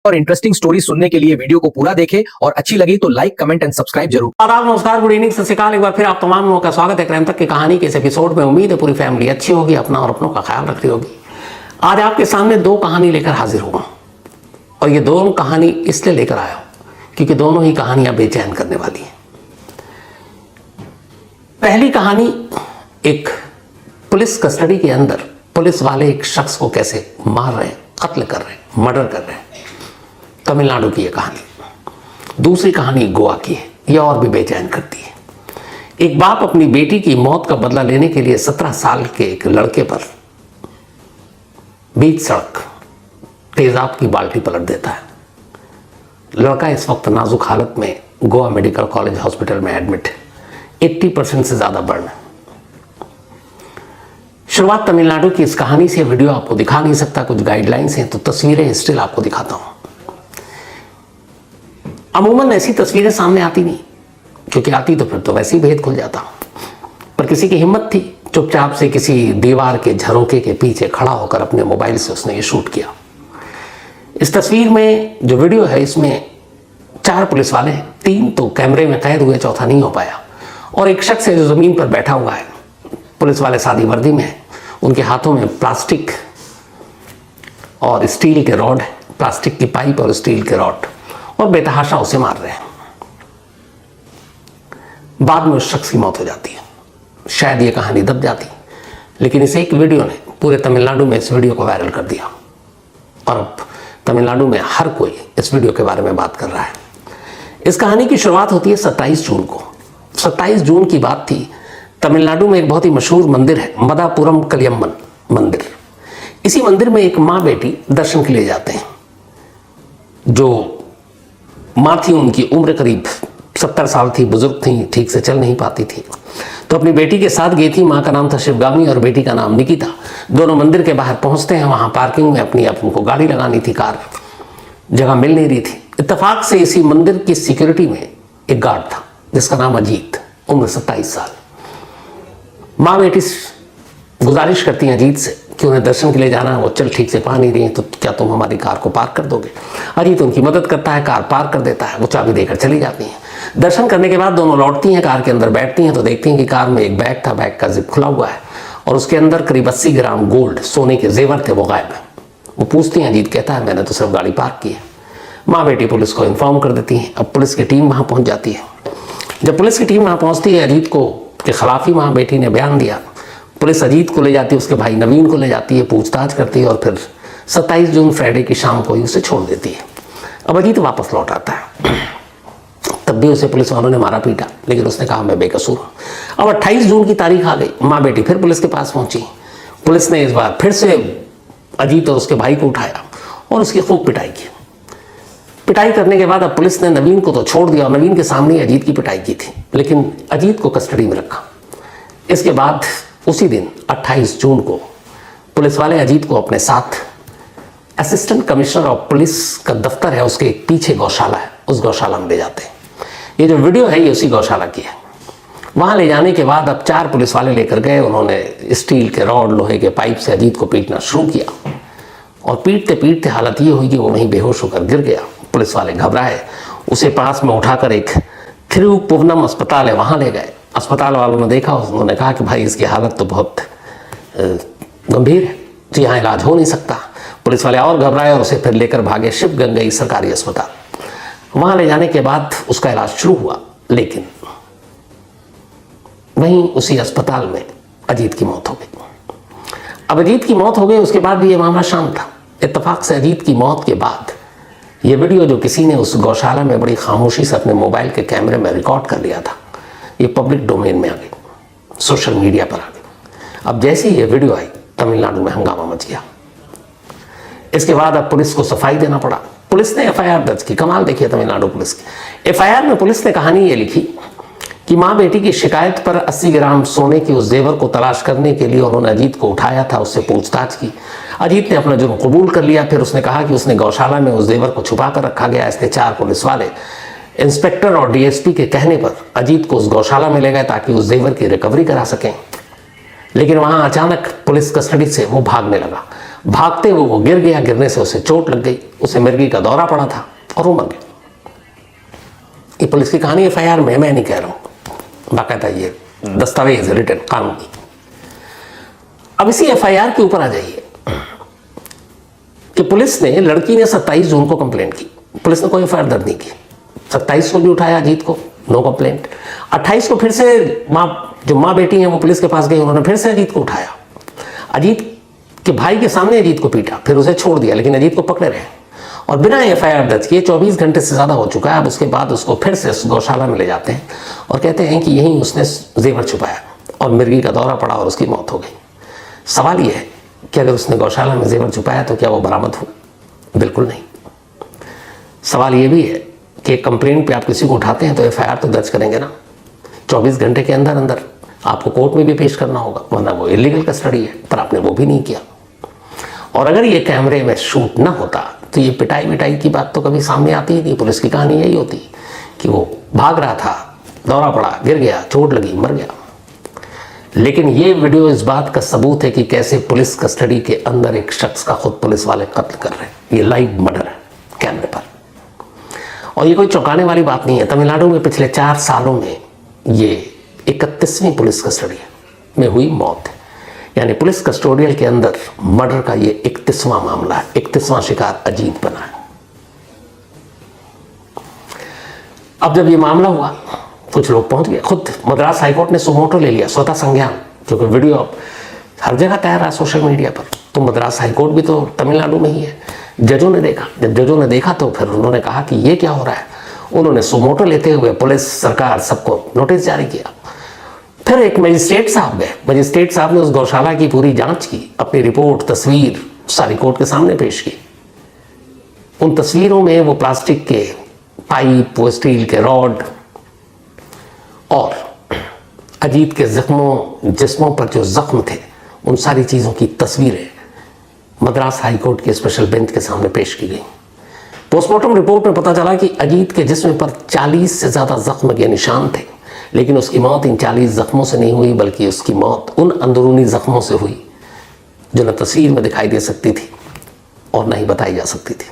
और interesting story सुनने के लिए वीडियो को पूरा देखें और अच्छी लगी तो लाइक कमेंट एंड सब्सक्राइब जरूर। आदाब, नमस्कार, गुड इवनिंग, सत श्री अकाल। एक बार फिर आप तमाम लोगों का स्वागत है क्राइम तक की कहानी के इस एपिसोड में। उम्मीद है पूरी फैमिली अच्छी होगी, अपना और अपनों का ख्याल रख रही होगी। आज आपके सामने दो कहानी लेकर हाजिर हुआ और ये दोनों कहानी इसलिए लेकर आया हूं क्योंकि दोनों ही कहानियां बेचैन करने वाली हैं। पहली कहानी एक पुलिस कस्टडी के अंदर पुलिस वाले एक शख्स को कैसे मार रहे हैं, कत्ल कर रहे हैं, मर्डर कर रहे हैं, तमिलनाडु की यह कहानी। दूसरी कहानी गोवा की है, यह और भी बेचैन करती है। एक बाप अपनी बेटी की मौत का बदला लेने के लिए 17 साल के एक लड़के पर बीच सड़क तेजाब की बाल्टी पलट देता है। लड़का इस वक्त नाजुक हालत में गोवा मेडिकल कॉलेज हॉस्पिटल में एडमिट है। 80% से ज्यादा बर्न है। शुरुआत तमिलनाडु की इस कहानी से। वीडियो आपको दिखा नहीं सकता, कुछ गाइडलाइंस हैं, तो तस्वीरें स्टिल आपको दिखाता हूं। अमूमन ऐसी तस्वीरें सामने आती नहीं, क्योंकि आती तो फिर तो वैसे ही भेद खुल जाता। पर किसी की हिम्मत थी, चुपचाप से किसी दीवार के झरोके के पीछे खड़ा होकर अपने मोबाइल से उसने ये शूट किया। इस तस्वीर में जो वीडियो है, इसमें 4 पुलिस वाले हैं, 3 तो कैमरे में कैद हुए, चौथा नहीं हो पाया। और एक शख्स है जो जमीन पर बैठा हुआ है। पुलिस वाले सादी वर्दी में है, उनके हाथों में प्लास्टिक और स्टील के रॉड है, प्लास्टिक की पाइप और स्टील के रॉड, और बेतहाशा उसे मार रहे हैं। बाद में उस शख्स की मौत हो जाती है। शायद ये कहानी दब जाती, लेकिन इस एक वीडियो ने पूरे तमिलनाडु में इस वीडियो को वायरल कर दिया और अब तमिलनाडु में हर कोई इस वीडियो के बारे में बात कर रहा है। इस कहानी की शुरुआत होती है 27 जून को। 27 जून की बात थी। तमिलनाडु में एक बहुत ही मशहूर मंदिर है, मदापुरम कलियम्मन मंदिर। इसी मंदिर में एक माँ बेटी दर्शन के लिए जाते हैं। जो माँ थी, उनकी उम्र करीब 70 साल थी, बुजुर्ग थी, ठीक से चल नहीं पाती थी, तो अपनी बेटी के साथ गई थी। माँ का नाम था शिवगामी और बेटी का नाम निकिता। दोनों मंदिर के बाहर पहुंचते हैं। वहां पार्किंग में अपनी उनको गाड़ी लगानी थी, कार जगह मिल नहीं रही थी। इत्तेफाक से इसी मंदिर की सिक्योरिटी में एक गार्ड था जिसका नाम अजीत, उम्र 27 साल। माँ बेटी गुजारिश करती हैं अजीत से कि उन्हें दर्शन के लिए जाना है, वो चल ठीक से पा नहीं रही है, तो क्या तुम हमारी कार को पार्क कर दोगे। अजीत उनकी मदद करता है, कार पार्क कर देता है, वो चाबी देकर चली जाती हैं। दर्शन करने के बाद दोनों लौटती हैं, कार के अंदर बैठती हैं तो देखती हैं कि कार में एक बैग था, बैग का जिप खुला हुआ है और उसके अंदर करीब 80 ग्राम गोल्ड, सोने के जेवर थे, वो गायब है। वो पूछती हैं, अजीत कहता है मैंने तो सिर्फ गाड़ी पार्क की है। माँ बेटी पुलिस को इन्फॉर्म कर देती हैं। अब पुलिस की टीम वहाँ पहुँच जाती है। जब पुलिस की टीम वहाँ पहुँचती है, अजीत को के खिलाफ ही माँ बेटी ने बयान दिया। पुलिस अजीत को ले जाती है, उसके भाई नवीन को ले जाती है, पूछताछ करती है और फिर 27 जून फ्राइडे की शाम को ही उसे छोड़ देती है। अब अजीत वापस लौट आता है। तब भी उसे पुलिस वालों ने मारा पीटा, लेकिन उसने कहा मैं बेकसूर हूँ। अब 28 जून की तारीख आ गई। माँ बेटी फिर पुलिस के पास पहुंची। पुलिस ने इस बार फिर से अजीत और उसके भाई को उठाया और उसकी खूब पिटाई की। पिटाई करने के बाद अब पुलिस ने नवीन को तो छोड़ दिया और नवीन के सामने अजीत की पिटाई की थी, लेकिन अजीत को कस्टडी में रखा। इसके बाद उसी दिन 28 जून को पुलिस वाले अजीत को अपने साथ असिस्टेंट कमिश्नर ऑफ पुलिस का दफ्तर है, उसके एक पीछे गौशाला है, उस गौशाला में ले जाते हैं। ये जो वीडियो है ये उसी गौशाला की है। वहां ले जाने के बाद अब 4 पुलिस वाले लेकर गए। उन्होंने स्टील के रॉड, लोहे के पाइप से अजीत को पीटना शुरू किया और पीटते पीटते हालत ये हुई कि वो वहीं बेहोश होकर गिर गया। पुलिस वाले घबराए, उसे पास में उठाकर एक थिरुपुवनम अस्पताल है, वहां ले गए। अस्पताल वालों ने देखा, उन्होंने कहा कि भाई इसकी हालत तो बहुत गंभीर है, तो यहाँ इलाज हो नहीं सकता। पुलिस वाले और घबराए और उसे फिर लेकर भागे शिवगंगई सरकारी अस्पताल। वहां ले जाने के बाद उसका इलाज शुरू हुआ, लेकिन वहीं उसी अस्पताल में अजीत की मौत हो गई। अब अजीत की मौत हो गई, उसके बाद भी ये मामला शांत था। इत्तेफाक से अजीत की मौत के बाद ये वीडियो जो किसी ने उस गौशाला में बड़ी खामोशी से अपने मोबाइल के कैमरे में रिकॉर्ड कर लिया था, ये पब्लिक डोमेन में आ गई, सोशल मीडिया पर आ गई। अब जैसे ही ये वीडियो आई, तमिलनाडु में हंगामा मच गया। इसके बाद अब पुलिस को सफाई देना पड़ा। पुलिस ने एफआईआर दर्ज की। कमाल देखिए तमिलनाडु पुलिस की। एफआईआर में पुलिस ने कहानी ये लिखी कि माँ बेटी की शिकायत पर 80 ग्राम सोने की उस जेवर को तलाश करने के लिए उन्होंने अजीत को उठाया था, उससे पूछताछ की। अजीत ने अपना जुर्म कबूल कर लिया। फिर उसने कहा कि उसने गौशाला में उस जेवर को छुपा कर रखा गया। इसके 4 पुलिस वाले इंस्पेक्टर और डीएसपी के कहने पर अजीत को उस गौशाला में ले गए ताकि उस जेवर की रिकवरी करा सकें। लेकिन वहां अचानक पुलिस कस्टडी से वो भागने लगा। भागते हुए वो गिर गया, गिरने से उसे चोट लग गई, उसे मिर्गी का दौरा पड़ा था और वो मर गया। ये पुलिस की कहानी FIR में, मैं नहीं कह रहा हूं, बाकायदा ये दस्तावेज रिटन कानूनी। अब इसी FIR के ऊपर आ जाइए कि पुलिस ने, लड़की ने 27 जून को कंप्लेंट की, पुलिस ने कोई FIR दर्ज नहीं की। 27 को भी उठाया अजीत को, नो कंप्लेंट। 28 को फिर से जो माँ बेटी हैं वो पुलिस के पास गई, उन्होंने फिर से अजीत को उठाया। अजीत के भाई के सामने अजीत को पीटा, फिर उसे छोड़ दिया, लेकिन अजीत को पकड़े रहे और बिना FIR दर्ज किए 24 घंटे से ज़्यादा हो चुका है। अब उसके बाद उसको फिर से गौशाला में ले जाते हैं और कहते हैं कि यहीं उसने जेवर छुपाया और मिर्गी का दौरा पड़ा और उसकी मौत हो गई। सवाल यह है कि अगर उसने गौशाला में जेवर छुपाया तो क्या वो बरामद हो? बिल्कुल नहीं। सवाल ये भी है कि कंप्लेंट पे आप किसी को उठाते हैं तो FIR तो दर्ज करेंगे ना, 24 घंटे के अंदर अंदर आपको कोर्ट में भी पेश करना होगा, वरना वो इलीगल कस्टडी है। पर आपने वो भी नहीं किया। और अगर ये कैमरे में शूट ना होता तो ये पिटाई विटाई की बात तो कभी सामने आती ही नहीं। पुलिस की कहानी यही होती कि वो भाग रहा था, दौरा पड़ा, गिर गया, चोट लगी, मर गया। लेकिन ये वीडियो इस बात का सबूत है कि कैसे पुलिस कस्टडी के अंदर एक शख्स का खुद पुलिस वाले कत्ल कर रहे हैं। ये लाइव मर्डर है कैमरे पर। और ये कोई चौंकाने वाली बात नहीं है। तमिलनाडु में पिछले 4 सालों में ये 31वीं पुलिस कस्टडी में हुई मौत है। यानी पुलिस कस्टोडियल के अंदर मर्डर का ये 31वां मामला है, 31वां शिकार अजीत बना है। अब जब ये मामला हुआ कुछ लोग पहुंच गए, खुद मद्रास हाईकोर्ट ने सुमोटो ले लिया, स्वतः संज्ञान, क्योंकि वीडियो अब हर जगह तैयार रहा सोशल मीडिया पर। तो मद्रास हाईकोर्ट भी तो तमिलनाडु में ही है। जजों ने देखा, जब जजों ने देखा तो फिर उन्होंने कहा कि ये क्या हो रहा है। उन्होंने सुमोटो लेते हुए पुलिस, सरकार, सबको नोटिस जारी किया। फिर एक मजिस्ट्रेट साहब गए, मजिस्ट्रेट साहब ने उस गौशाला की पूरी जांच की, अपनी रिपोर्ट, तस्वीर सारी कोर्ट के सामने पेश की। उन तस्वीरों में वो प्लास्टिक के पाइप, वो स्टील के रॉड और अजीत के जिस्मों पर जो जख्म थे, उन सारी चीज़ों की तस्वीरें मद्रास हाईकोर्ट के स्पेशल बेंच के सामने पेश की गई। पोस्टमार्टम रिपोर्ट में पता चला कि अजीत के जिस्म पर 40 से ज़्यादा जख्म के निशान थे, लेकिन उसकी मौत इन 40 जख्मों से नहीं हुई, बल्कि उसकी मौत उन अंदरूनी जख्मों से हुई जो न तस्वीर में दिखाई दे सकती थी और न ही बताई जा सकती थी।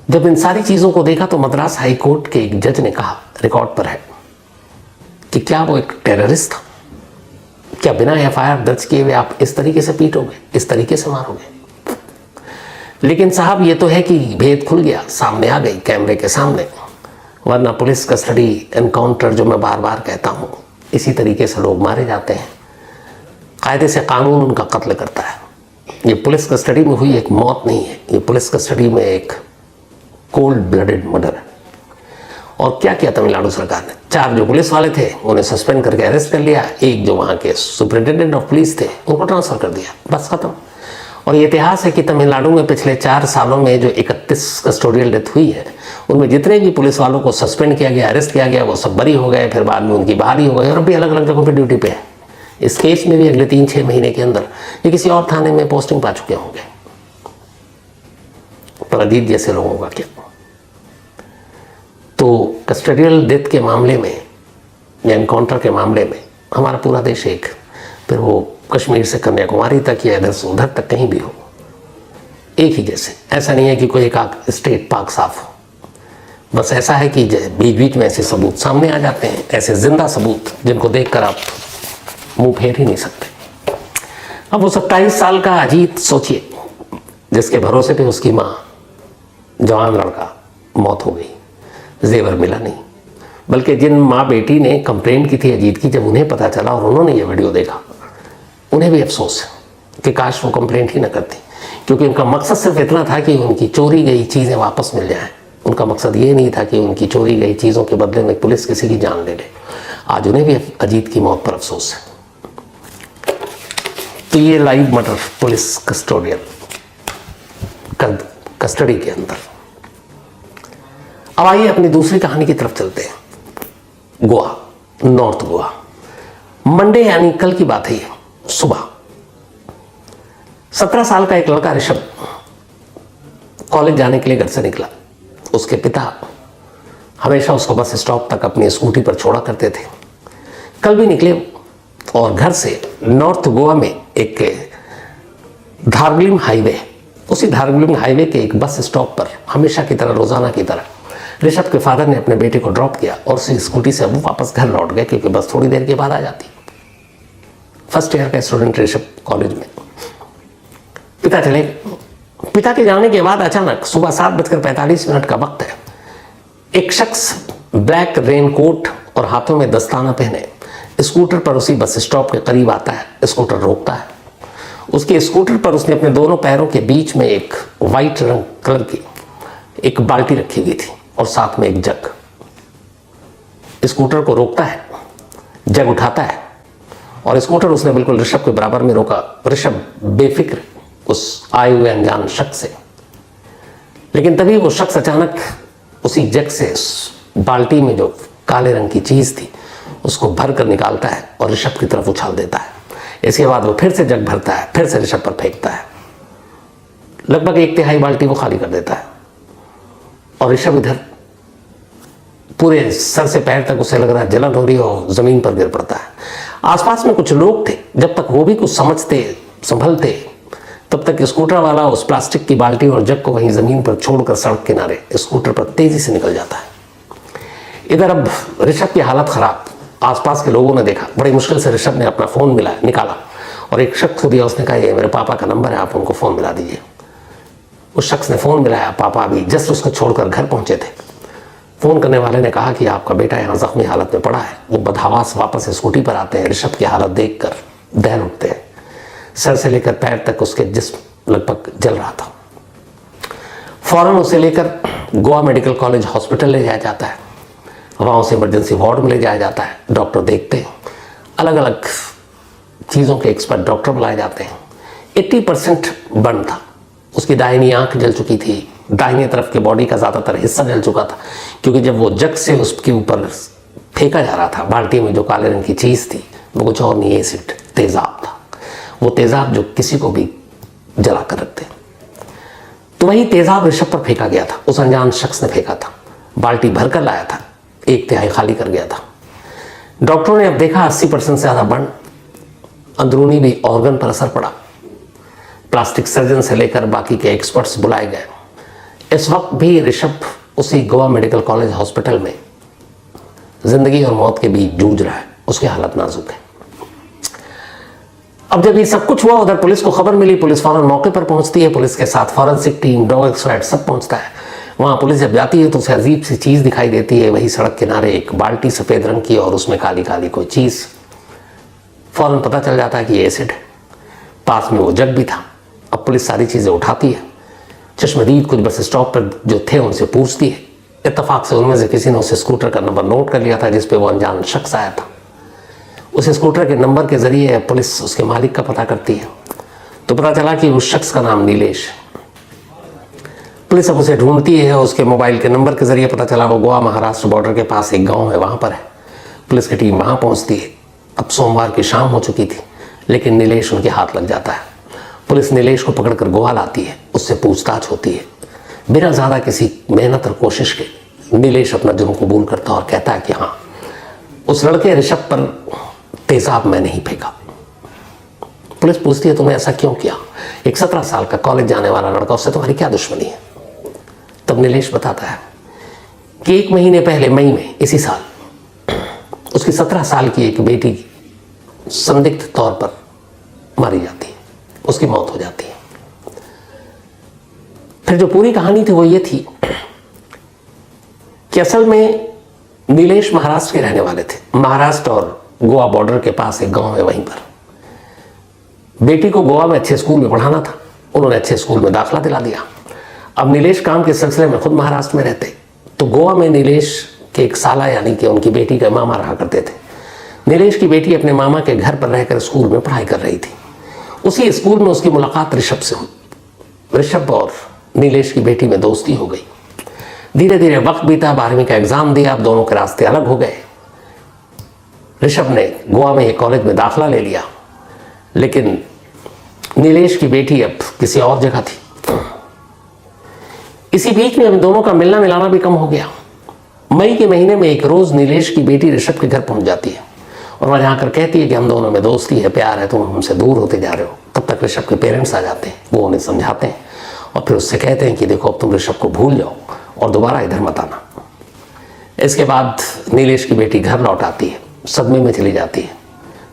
जब इन सारी चीज़ों को देखा तो मद्रास हाईकोर्ट के एक जज ने कहा, रिकॉर्ड पर है, कि क्या वो एक टेररिस्ट था? क्या बिना FIR दर्ज किए हुए आप इस तरीके से पीटोगे, इस तरीके से मारोगे? लेकिन साहब ये तो है कि भेद खुल गया, सामने आ गई कैमरे के सामने। वरना पुलिस कस्टडी एनकाउंटर, जो मैं बार बार कहता हूँ, इसी तरीके से लोग मारे जाते हैं। कायदे से कानून उनका कत्ल करता है। ये पुलिस कस्टडी में हुई एक मौत नहीं है, ये पुलिस कस्टडी में एक कोल्ड ब्लडेड मर्डर है। और क्या किया तमिलनाडु सरकार ने? 4 जो पुलिस वाले थे उन्हें सस्पेंड करके अरेस्ट कर लिया, एक जो वहाँ के सुपरिटेंडेंट ऑफ पुलिस थे उनको ट्रांसफर कर दिया, बस खत्म। और ये इतिहास है कि तमिलनाडु में पिछले 4 सालों में जो 31 कस्टोडियल डेथ हुई है, उनमें जितने भी पुलिस वालों को सस्पेंड किया गया, अरेस्ट किया गया, वो सब बरी हो गए, फिर बाद में उनकी बहाली हो गई और अभी अलग अलग जगहों पर ड्यूटी पे है। इस केस में भी अगले 3-6 महीने के अंदर ये किसी और थाने में पोस्टिंग पा चुके होंगे। पर अजीत जैसे लोगों का क्या? तो कस्टडियल डेथ के मामले में या एनकाउंटर के मामले में हमारा पूरा देश एक, फिर वो कश्मीर से कन्याकुमारी तक या इधर से उधर तक कहीं भी हो, एक ही जैसे। ऐसा नहीं है कि कोई एक स्टेट पाक साफ हो, बस ऐसा है कि बीच बीच में ऐसे सबूत सामने आ जाते हैं, ऐसे जिंदा सबूत जिनको देखकर आप मुंह फेर ही नहीं सकते। अब वो 27 साल का अजीत सोचिए, जिसके भरोसे पे उसकी माँ, जवान लड़का, मौत हो गई, जेवर मिला नहीं। बल्कि जिन माँ बेटी ने कंप्लेंट की थी अजीत की, जब उन्हें पता चला और उन्होंने ये वीडियो देखा, उन्हें भी अफसोस है कि काश वो कंप्लेंट ही ना करती, क्योंकि उनका मकसद सिर्फ इतना था कि उनकी चोरी गई चीज़ें वापस मिल जाएं। उनका मकसद ये नहीं था कि उनकी चोरी गई चीज़ों के बदले में पुलिस किसी की जान ले ले। आज उन्हें भी अजीत की मौत पर अफसोस है। तो ये live murder police custodial custody के अंदर। अब आइए अपनी दूसरी कहानी की तरफ चलते हैं। गोवा, नॉर्थ गोवा। मंडे यानी कल की बात है, ये सुबह 17 साल का एक लड़का ऋषभ कॉलेज जाने के लिए घर से निकला। उसके पिता हमेशा उसको बस स्टॉप तक अपनी स्कूटी पर छोड़ा करते थे। कल भी निकले और घर से नॉर्थ गोवा में एक धारगुलिम हाईवे, उसी धारगुलिम हाईवे के एक बस स्टॉप पर हमेशा की तरह, रोजाना की तरह ऋषभ के फादर ने अपने बेटे को ड्रॉप किया और उसी स्कूटी से वो वापस घर लौट गए, क्योंकि बस थोड़ी देर के बाद आ जाती। फर्स्ट ईयर का स्टूडेंट ऋषभ कॉलेज में। पिता चले गए। पिता के जाने के बाद अचानक सुबह 7:45 का वक्त है, एक शख्स ब्लैक रेनकोट और हाथों में दस्ताना पहने स्कूटर पर उसी बस स्टॉप के करीब आता है। स्कूटर रोकता है। उसके स्कूटर पर उसने अपने दोनों पैरों के बीच में एक वाइट रंग कलर की एक बाल्टी रखी हुई थी और साथ में एक जग। स्कूटर को रोकता है, जग उठाता है और स्कूटर उसने बिल्कुल ऋषभ के बराबर में रोका। ऋषभ बेफिक्र उस आए हुए अनजान शख्स से, लेकिन तभी वो शख्स अचानक उसी जग से बाल्टी में जो काले रंग की चीज थी उसको भर कर निकालता है और ऋषभ की तरफ उछाल देता है। इसके बाद वो फिर से जग भरता है, फिर से ऋषभ पर फेंकता है। लगभग 1/3 बाल्टी वो खाली कर देता है और ऋषभ इधर पूरे सर से पैर तक उसे लग रहा है जलन हो रही हो, जमीन पर गिर पड़ता है। आसपास में कुछ लोग थे, जब तक वो भी कुछ समझते संभलते तब तक स्कूटर वाला उस प्लास्टिक की बाल्टी और जग को वहीं जमीन पर छोड़कर सड़क किनारे स्कूटर पर तेजी से निकल जाता है। इधर अब ऋषभ की हालत खराब। आसपास के लोगों ने देखा। बड़ी मुश्किल से ऋषभ ने अपना फोन निकाला और एक शख्स को दिया। उसने कहा ये मेरे पापा का नंबर है, आप उनको फोन मिला दीजिए। उस शख्स ने फोन मिलाया। पापा अभी जस्ट उसको छोड़कर घर पहुंचे थे। फोन करने वाले ने कहा कि आपका बेटा यहाँ जख्मी हालत में पड़ा है। वो बदहवास वापस स्कूटी पर आते हैं। ऋषभ की हालत देखकर दहल उठते हैं। सर से लेकर पैर तक उसके जिस्म लगभग जल रहा था। फौरन उसे लेकर गोवा मेडिकल कॉलेज हॉस्पिटल ले जाया जाता है। वहाँ उसे इमरजेंसी वार्ड में ले जाया जाता है। डॉक्टर देखते हैं, अलग अलग चीज़ों के एक्सपर्ट डॉक्टर बुलाए जाते हैं। 80% बर्न था। उसकी दाहिनी आंख जल चुकी थी। दाहिनी तरफ के बॉडी का ज़्यादातर हिस्सा जल चुका था, क्योंकि जब वो जग से उसके ऊपर फेंका जा रहा था, बाल्टी में जो काले रंग की चीज़ थी वो कुछ और नहीं, एसिड तेज़ाब था। वो तेज़ाब जो किसी को भी जला कर रखते। तो वही तेज़ाब ऋषभ पर फेंका गया था। उस अनजान शख्स ने फेंका था। बाल्टी भर कर लाया था, 1/3 खाली कर गया था। डॉक्टरों ने अब देखा 80% से ज़्यादा बर्न, अंदरूनी भी ऑर्गन पर असर पड़ा। प्लास्टिक सर्जन से लेकर बाकी के एक्सपर्ट्स बुलाए गए। इस वक्त भी ऋषभ उसी गोवा मेडिकल कॉलेज हॉस्पिटल में जिंदगी और मौत के बीच जूझ रहा है। उसकी हालत नाजुक है। अब जब ये सब कुछ हुआ, उधर पुलिस को खबर मिली। पुलिस फौरन मौके पर पहुंचती है। पुलिस के साथ फॉरेंसिक टीम, डॉग एक्सपर्ट सब पहुंचता है। वहाँ पुलिस जब जाती है तो उसे अजीब सी चीज़ दिखाई देती है। वही सड़क किनारे एक बाल्टी सफ़ेद रंग की और उसमें काली काली कोई चीज़। फौरन पता चल जाता है कि ये एसिड है। पास में वो जग भी था। अब पुलिस सारी चीज़ें उठाती है। चश्मदीद कुछ बस स्टॉप पर जो थे उनसे पूछती है। इत्तेफाक से उनमें से किसी ने उसे स्कूटर का नंबर नोट कर लिया था जिस पे वो अनजान शख्स आया था। उस स्कूटर के नंबर के ज़रिए पुलिस उसके मालिक का पता करती है तो पता चला कि उस शख्स का नाम नीलेश। पुलिस अब उसे ढूंढती है। उसके मोबाइल के नंबर के ज़रिए पता चला वो गोवा महाराष्ट्र बॉर्डर के पास एक गांव है, वहाँ पर है। पुलिस की टीम वहाँ पहुँचती है। अब सोमवार की शाम हो चुकी थी, लेकिन नीलेश उनके हाथ लग जाता है। पुलिस नीलेश को पकड़कर गोवा लाती है। उससे पूछताछ होती है। बिना ज़्यादा किसी मेहनत और कोशिश के नीलेश अपना जुर्म कबूल करता और कहता है कि हाँ, उस लड़के ऋषभ पर तेज़ाब मैंने ही फेंका। पुलिस पूछती है तुम्हें ऐसा क्यों किया? एक 17 साल का कॉलेज जाने वाला लड़का, उससे तुम्हारी क्या दुश्मनी है? तब नीलेश बताता है कि 1 महीने पहले मई में इसी साल उसकी 17 साल की एक बेटी संदिग्ध तौर पर मारी जाती है। उसकी मौत हो जाती है। फिर जो पूरी कहानी थी वो ये थी कि असल में नीलेश महाराष्ट्र के रहने वाले थे। महाराष्ट्र और गोवा बॉर्डर के पास एक गांव है, वहीं पर बेटी को गोवा में अच्छे स्कूल में पढ़ाना था। उन्होंने अच्छे स्कूल में दाखिला दिला दिया। अब नीलेश काम के सिलसिले में खुद महाराष्ट्र में रहते, तो गोवा में नीलेश के एक साला यानी कि उनकी बेटी के मामा रहा करते थे। नीलेश की बेटी अपने मामा के घर पर रहकर स्कूल में पढ़ाई कर रही थी। उसी स्कूल में उसकी मुलाकात ऋषभ से हुई। ऋषभ और नीलेश की बेटी में दोस्ती हो गई। धीरे धीरे वक्त बीता। 12वीं का एग्जाम दिया। अब दोनों के रास्ते अलग हो गए। ऋषभ ने गोवा में एक कॉलेज में दाखिला ले लिया, लेकिन नीलेश की बेटी अब किसी और जगह थी। इसी बीच में हम दोनों का मिलना मिलाना भी कम हो गया। मई के महीने में एक रोज नीलेश की बेटी ऋषभ के घर पहुंच जाती है और वह जाकर कहती है कि हम दोनों में दोस्ती है, प्यार है, तुम हमसे दूर होते जा रहे हो। तब तक ऋषभ के पेरेंट्स आ जाते हैं, वो उन्हें समझाते हैं और फिर उससे कहते हैं कि देखो अब तुम ऋषभ को भूल जाओ और दोबारा इधर मत आना। इसके बाद नीलेश की बेटी घर लौट आती है, सदमे में चली जाती है,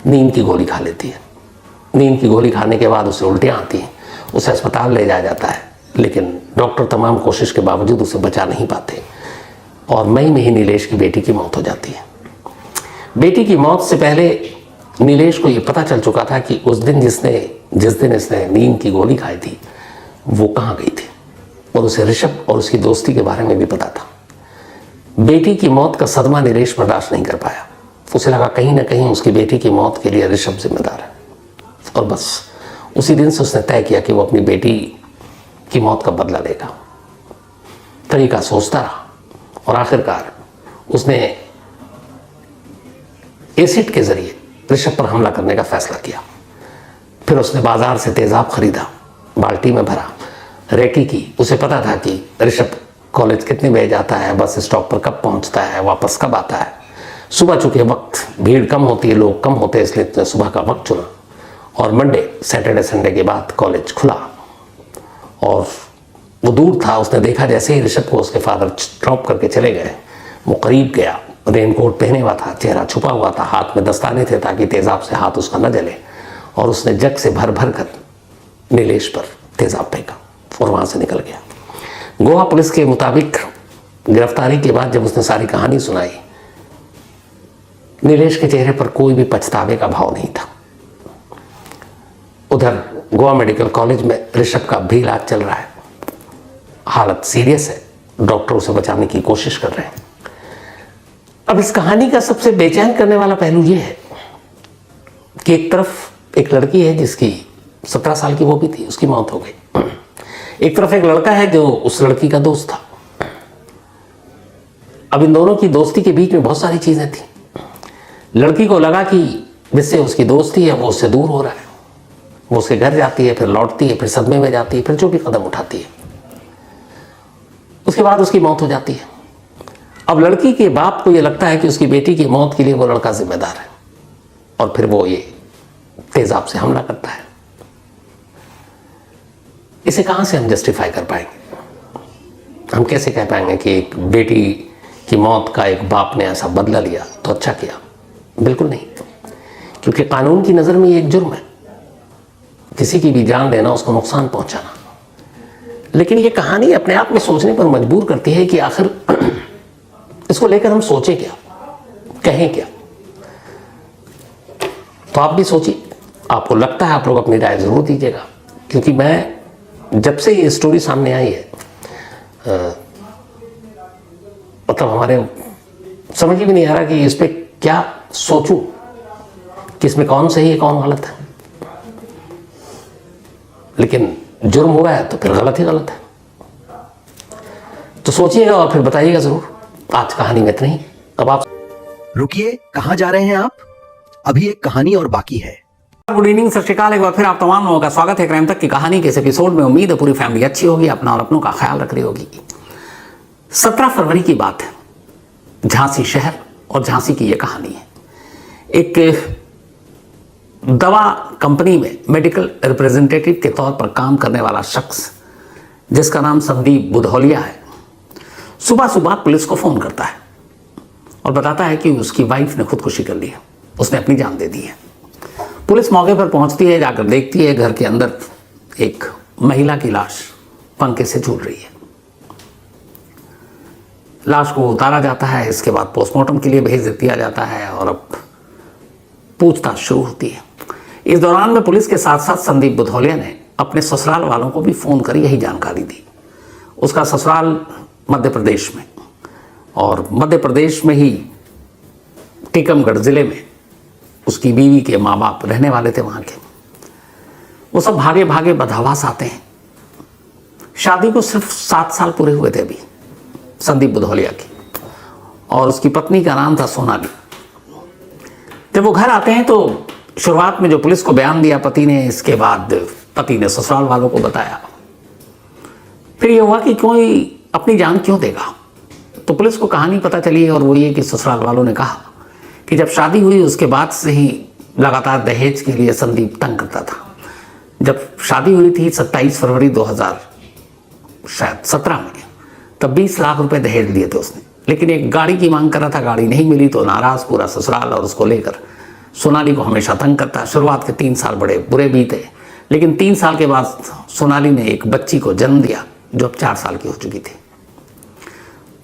नींद की गोली खा लेती है। नींद की गोली खाने के बाद उसे उल्टियाँ आती हैं, उसे अस्पताल ले जाया जाता है, लेकिन डॉक्टर तमाम कोशिश के बावजूद उसे बचा नहीं पाते और मई में ही नीलेश की बेटी की मौत हो जाती है। बेटी की मौत से पहले नीलेश को ये पता चल चुका था कि उस दिन जिस दिन इसने नींद की गोली खाई थी वो कहाँ गई थी, और उसे ऋषभ और उसकी दोस्ती के बारे में भी पता था। बेटी की मौत का सदमा नीलेश बर्दाश्त नहीं कर पाया। उसे लगा कहीं ना कहीं उसकी बेटी की मौत के लिए ऋषभ जिम्मेदार है, और बस उसी दिन से उसने तय किया कि वो अपनी बेटी की मौत का बदला लेगा। तरीका सोचता रहा और आखिरकार उसने एसिड के जरिए ऋषभ पर हमला करने का फैसला किया। फिर उसने बाजार से तेजाब खरीदा, बाल्टी में भरा, रेकी की। उसे पता था कि ऋषभ कॉलेज कितने बजे जाता है, बस स्टॉप पर कब पहुंचता है, वापस कब आता है। सुबह चूंकि वक्त भीड़ कम होती है, लोग कम होते हैं, इसलिए उसने सुबह का वक्त चुना और मंडे सैटरडे संडे के बाद कॉलेज खुला और वो दूर था। उसने देखा जैसे ही ऋषभ को उसके फादर ड्रॉप करके चले गए, वो करीब गया। रेनकोट पहने हुआ था, चेहरा छुपा हुआ था, हाथ में दस्ताने थे ताकि तेजाब से हाथ उसका न जले, और उसने जग से भर भर कर नीलेश पर तेजाब फेंका और वहाँ से निकल गया। गोवा पुलिस के मुताबिक गिरफ्तारी के बाद जब उसने सारी कहानी सुनाई, नीलेश के चेहरे पर कोई भी पछतावे का भाव नहीं था। उधर गोवा मेडिकल कॉलेज में ऋषभ का भी इलाज चल रहा है। हालत सीरियस है, डॉक्टर उसे बचाने की कोशिश कर रहे हैं। अब इस कहानी का सबसे बेचैन करने वाला पहलू यह है कि एक तरफ एक लड़की है जिसकी 17 साल की वो भी थी, उसकी मौत हो गई। एक तरफ एक लड़का है जो उस लड़की का दोस्त था। अब इन दोनों की दोस्ती के बीच में बहुत सारी चीजें थी। लड़की को लगा कि जिससे उसकी दोस्ती है वो उससे दूर हो रहा है। वो उसके घर जाती है, फिर लौटती है, फिर सदमे में जाती है, फिर जो भी कदम उठाती है। उसके बाद उसकी मौत हो जाती है। अब लड़की के बाप को ये लगता है कि उसकी बेटी की मौत के लिए वो लड़का जिम्मेदार है, और फिर वो ये तेजाब से हमला करता है। इसे कहां से हम जस्टिफाई कर पाएंगे? हम कैसे कह पाएंगे कि एक बेटी की मौत का एक बाप ने ऐसा बदला लिया तो अच्छा किया? बिल्कुल नहीं, क्योंकि कानून की नजर में ये एक जुर्म है, किसी की भी जान लेना, उसको नुकसान पहुंचाना। लेकिन ये कहानी अपने आप में सोचने पर मजबूर करती है कि आखिर इसको लेकर हम सोचें क्या, कहें क्या। तो आप भी सोचिए, आपको लगता है आप लोग अपनी राय जरूर दीजिएगा, क्योंकि मैं जब से ये स्टोरी सामने आई है मतलब हमारे समझ ही भी नहीं आ रहा कि इस पे क्या सोचूं, कि इसमें कौन सही है कौन गलत है। लेकिन जुर्म हुआ है तो फिर गलत ही गलत है। तो सोचिएगा और फिर बताइएगा जरूर। आज कहानी में इतना ही। अब आप रुकिए, कहां जा रहे हैं आप? अभी एक कहानी और बाकी है। गुड इवनिंग, सत श्रीकाल। एक बार फिर आप तमाम लोगों का स्वागत है क्राइम तक की कहानी के इस एपिसोड में। उम्मीद है पूरी फैमिली अच्छी होगी, अपना और अपनों का ख्याल रख रही होगी। 17 फरवरी की बात है, झांसी शहर और झांसी की यह कहानी है। एक दवा कंपनी में मेडिकल रिप्रेजेंटेटिव के तौर पर काम करने वाला शख्स जिसका नाम संदीप बुधौलिया है, सुबह सुबह पुलिस को फोन करता है और बताता है कि उसकी वाइफ ने खुदकुशी कर ली है, उसने अपनी जान दे दी है। पुलिस मौके पर पहुंचती है, जाकर देखती है घर के अंदर एक महिला की लाश पंखे से झूल रही है। लाश को उतारा जाता है, इसके बाद पोस्टमार्टम के लिए भेज दिया जाता है और अब पूछताछ शुरू होती है। इस दौरान में पुलिस के साथ साथ संदीप बुधौलिया ने अपने ससुराल वालों को भी फोन कर यही जानकारी दी। उसका ससुराल मध्य प्रदेश में, और मध्य प्रदेश में ही टीकमगढ़ जिले में उसकी बीवी के माँ बाप रहने वाले थे वहाँ के। वो सब भागे भागे बदहवास आते हैं। शादी को सिर्फ 7 साल पूरे हुए थे अभी संदीप बुधौलिया की, और उसकी पत्नी का नाम था सोनाली। जब वो घर आते हैं तो शुरुआत में जो पुलिस को बयान दिया पति ने, इसके बाद पति ने ससुराल वालों को बताया। फिर ये हुआ कि कोई अपनी जान क्यों देगा, तो पुलिस को कहानी पता चली और वो ये कि ससुराल वालों ने कहा कि जब शादी हुई उसके बाद से ही लगातार दहेज के लिए संदीप तंग करता था। जब शादी हुई थी 27 फरवरी 2017 में, तब 20 लाख रुपए दहेज दिए थे उसने, लेकिन एक गाड़ी की मांग कर रहा था, गाड़ी नहीं मिली तो नाराज पूरा ससुराल और उसको लेकर सोनाली को हमेशा तंग करता। शुरुआत के 3 साल बड़े बुरे बीते, लेकिन 3 साल के बाद सोनाली ने एक बच्ची को जन्म दिया जो अब 4 साल की हो चुकी थी।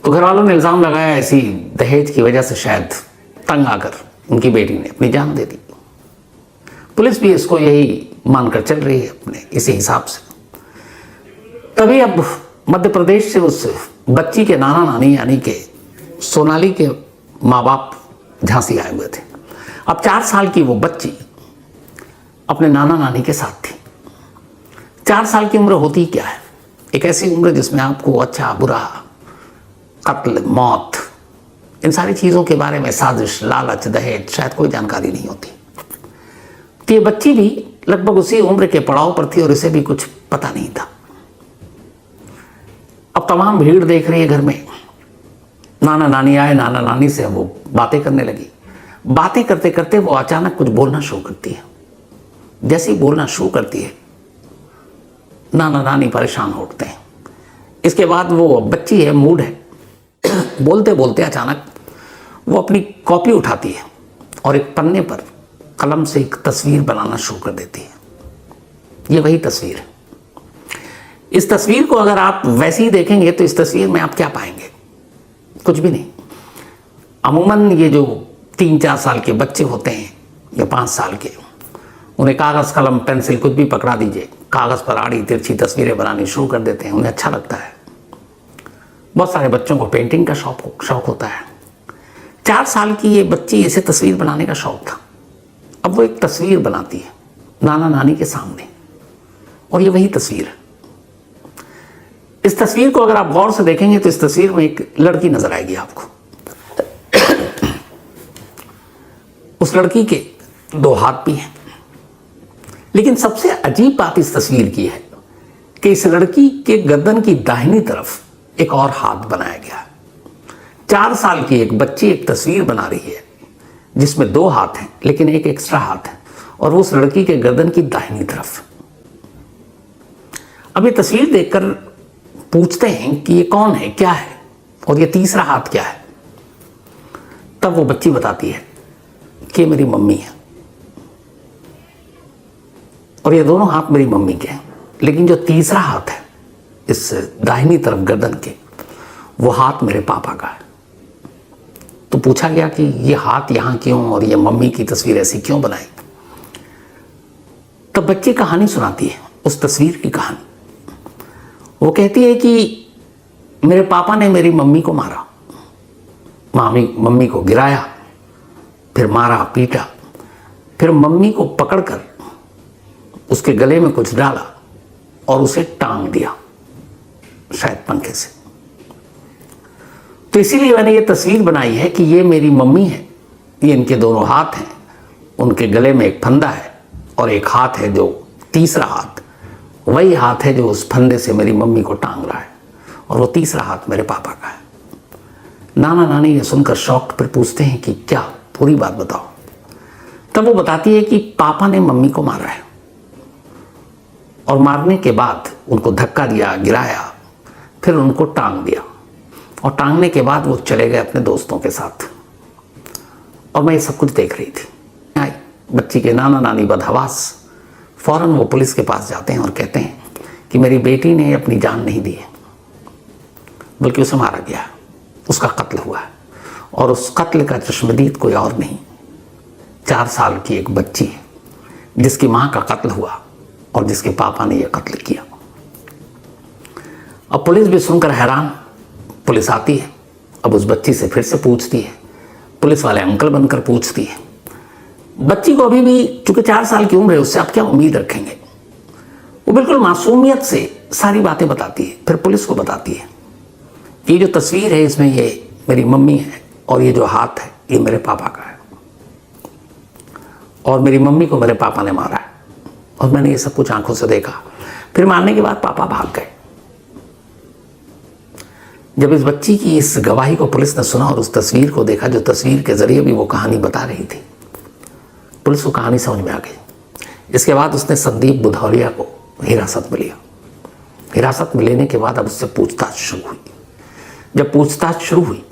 तो घर वालों ने इल्ज़ाम लगाया ऐसी दहेज की वजह से शायद तंग आकर उनकी बेटी ने अपनी जान दे दी। पुलिस भी इसको यही मानकर चल रही है अपने इसी हिसाब से। तभी अब मध्य प्रदेश से उस बच्ची के नाना नानी यानी कि सोनाली के माँ बाप झांसी आए हुए थे। अब 4 साल की वो बच्ची अपने नाना नानी के साथ थी। 4 साल की उम्र होती क्या है? एक ऐसी उम्र जिसमें आपको अच्छा बुरा, कत्ल, मौत, इन सारी चीज़ों के बारे में, साजिश, लालच, दहेज, शायद कोई जानकारी नहीं होती। तो ये बच्ची भी लगभग उसी उम्र के पड़ाव पर थी और इसे भी कुछ पता नहीं था। अब तमाम भीड़ देख रही है घर में। नाना नानी आए, नाना नानी से वो बातें करने लगी। बातें करते करते वो अचानक कुछ बोलना शुरू करती है। जैसे ही बोलना शुरू करती है, नाना नानी परेशान हो उठते हैं। इसके बाद वो बच्ची है, मूड है, बोलते बोलते अचानक वो अपनी कॉपी उठाती है और एक पन्ने पर कलम से एक तस्वीर बनाना शुरू कर देती है। ये वही तस्वीर है। इस तस्वीर को अगर आप वैसे ही देखेंगे तो इस तस्वीर में आप क्या पाएंगे? कुछ भी नहीं। अमूमन ये जो 3-4 साल के बच्चे होते हैं या 5 साल के, उन्हें कागज़, कलम, पेंसिल कुछ भी पकड़ा दीजिए, कागज़ पर आड़ी तिरछी तस्वीरें बनानी शुरू कर देते हैं। उन्हें अच्छा लगता है। बहुत सारे बच्चों को पेंटिंग का शौक होता है। 4 साल की ये बच्ची, इसे तस्वीर बनाने का शौक था। अब वो एक तस्वीर बनाती है नाना नानी के सामने, और ये वही तस्वीर है। इस तस्वीर को अगर आप गौर से देखेंगे तो इस तस्वीर में एक लड़की नजर आएगी आपको। उस लड़की के 2 हाथ भी हैं, लेकिन सबसे अजीब बात इस तस्वीर की है कि इस लड़की के गर्दन की दाहिनी तरफ एक और हाथ बनाया गया है। 4 साल की एक बच्ची एक तस्वीर बना रही है जिसमें 2 हाथ हैं, लेकिन एक एक्स्ट्रा हाथ है, और वो उस लड़की के गर्दन की दाहिनी तरफ। अब ये तस्वीर देखकर पूछते हैं कि ये कौन है, क्या है, और ये तीसरा हाथ क्या है? तब वो बच्ची बताती है कि मेरी मम्मी है, और ये दोनों हाथ मेरी मम्मी के हैं, लेकिन जो तीसरा हाथ है इस दाहिनी तरफ गर्दन के, वो हाथ मेरे पापा का है। तो पूछा गया कि ये हाथ यहाँ क्यों और ये मम्मी की तस्वीर ऐसी क्यों बनाई? तब बच्ची कहानी सुनाती है, उस तस्वीर की कहानी। वो कहती है कि मेरे पापा ने मेरी मम्मी को मारा, मम्मी को गिराया, फिर मारा, पीटा, फिर मम्मी को पकड़कर उसके गले में कुछ डाला और उसे टांग दिया, शायद पंखे से। तो इसीलिए मैंने ये तस्वीर बनाई है कि ये मेरी मम्मी है, ये इनके दोनों हाथ हैं, उनके गले में एक फंदा है और एक हाथ है जो तीसरा हाथ, वही हाथ है जो उस फंदे से मेरी मम्मी को टांग रहा है, और वो तीसरा हाथ मेरे पापा का है। नाना नानी ये सुनकर शॉक्ड, फिर पूछते हैं कि क्या, पूरी बात बताओ। तब वो बताती है कि पापा ने मम्मी को मारा है, और मारने के बाद उनको धक्का दिया, गिराया, फिर उनको टांग दिया, और टांगने के बाद वो चले गए अपने दोस्तों के साथ। और मैं ये सब कुछ देख रही थी। आई बच्ची के नाना नानी बदहवास, फौरन वो पुलिस के पास जाते हैं और कहते हैं कि मेरी बेटी ने अपनी जान नहीं दी है, बल्कि उसे मारा गया, उसका कत्ल हुआ है, और उस कत्ल का चश्मदीद कोई और नहीं, 4 साल की एक बच्ची है जिसकी माँ का कत्ल हुआ और जिसके पापा ने यह कत्ल किया। अब पुलिस भी सुनकर हैरान। पुलिस आती है, अब उस बच्ची से फिर से पूछती है, पुलिस वाले अंकल बनकर पूछती है। बच्ची को अभी भी, चूंकि 4 साल की उम्र है, उससे आप क्या उम्मीद रखेंगे? वो बिल्कुल मासूमियत से सारी बातें बताती है। फिर पुलिस को बताती है ये जो तस्वीर है इसमें ये मेरी मम्मी है, और ये जो हाथ है ये मेरे पापा का है, और मेरी मम्मी को मेरे पापा ने मारा है, और मैंने ये सब कुछ आंखों से देखा। फिर मारने के बाद पापा भाग गए। जब इस बच्ची की इस गवाही को पुलिस ने सुना और उस तस्वीर को देखा, जो तस्वीर के जरिए भी वो कहानी बता रही थी, पुलिस को कहानी समझ में आ गई। इसके बाद उसने संदीप बुधौलिया को हिरासत में लिया। हिरासत में लेने के बाद अब उससे पूछताछ शुरू हुई। जब पूछताछ शुरू हुई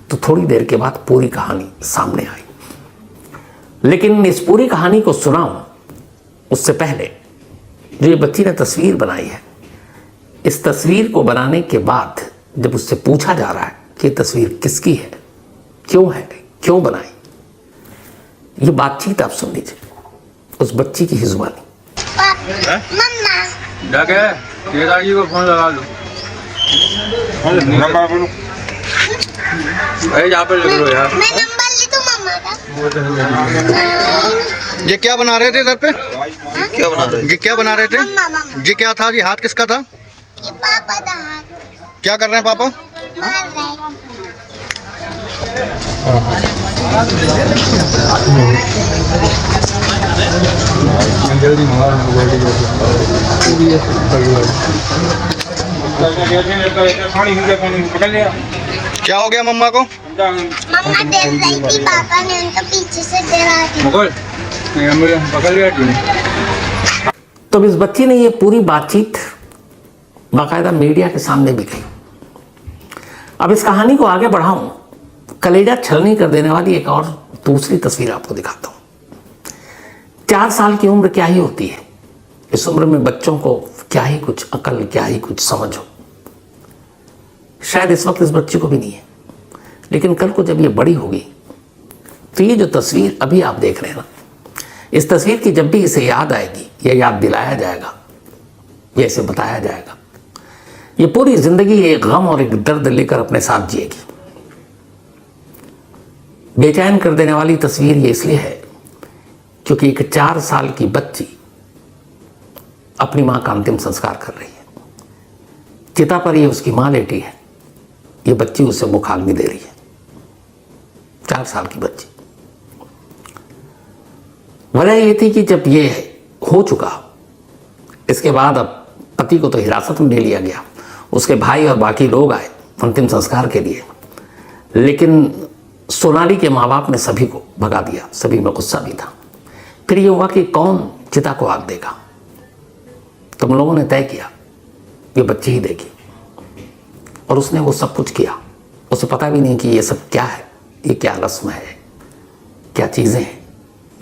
तो थोड़ी देर के बाद पूरी कहानी सामने आई। लेकिन इस पूरी कहानी को सुनाऊं उससे पहले जो ये बच्ची ने तस्वीर बनाई है, इस तस्वीर को बनाने के बाद जब उससे पूछा जा रहा है कि ये तस्वीर किसकी है, क्यों बनाई, ये बातचीत आप सुन लीजिए उस बच्ची की ही जुबानी। जाके पिताजी को फोन लगा लो। नंबर बोलो। यहाँ पे लिख लो यार। मैं नंबर ले दूं मम्मा का। ये क्या बना रहे थे घर पे? क्या बना रहे? ये क्या बना रहे थे? मम्मा। ये क्या था? ये हाथ किसका था? ये पापा का हाथ क्या कर रहे हैं पापा? मार रहे। जल्दी पकड़ लिया। क्या हो गया मम्मा को? मम्मा डर रही थी, पापा ने उनको पीछे से डरा दिया। पकड़ लिया। तो इस बच्ची ने ये पूरी बातचीत बाकायदा मीडिया के सामने भी कही। अब इस कहानी को आगे बढ़ाऊं, कलेजा छलनी कर देने वाली एक और दूसरी तस्वीर आपको दिखाता हूं। 4 साल की उम्र क्या ही होती है, इस उम्र में बच्चों को क्या ही कुछ अकल, क्या ही कुछ समझ हो। शायद इस वक्त इस बच्ची को भी नहीं है, लेकिन कल को जब ये बड़ी होगी तो ये जो तस्वीर अभी आप देख रहे हैं ना, इस तस्वीर की जब भी इसे याद आएगी या याद दिलाया जाएगा या इसे बताया जाएगा, ये पूरी जिंदगी एक गम और एक दर्द लेकर अपने साथ जिएगी। बेचैन कर देने वाली तस्वीर ये इसलिए है क्योंकि एक 4 साल की बच्ची अपनी मां का अंतिम संस्कार कर रही है। चिता पर ये उसकी मां लेटी है, ये बच्ची उसे मुखाग्नि दे रही है। 4 साल की बच्ची। वजह ये थी कि जब ये हो चुका, इसके बाद अब पति को तो हिरासत में ले लिया गया, उसके भाई और बाकी लोग आए अंतिम संस्कार के लिए, लेकिन सोनाली के माँ बाप ने सभी को भगा दिया। सभी में गुस्सा भी था। फिर ये हुआ कि कौन चिता को आग देगा। तुम लोगों ने तय किया ये बच्ची ही देगी, और उसने वो सब कुछ किया। उसे पता भी नहीं कि ये सब क्या है, ये क्या रस्म है, क्या चीज़ें हैं,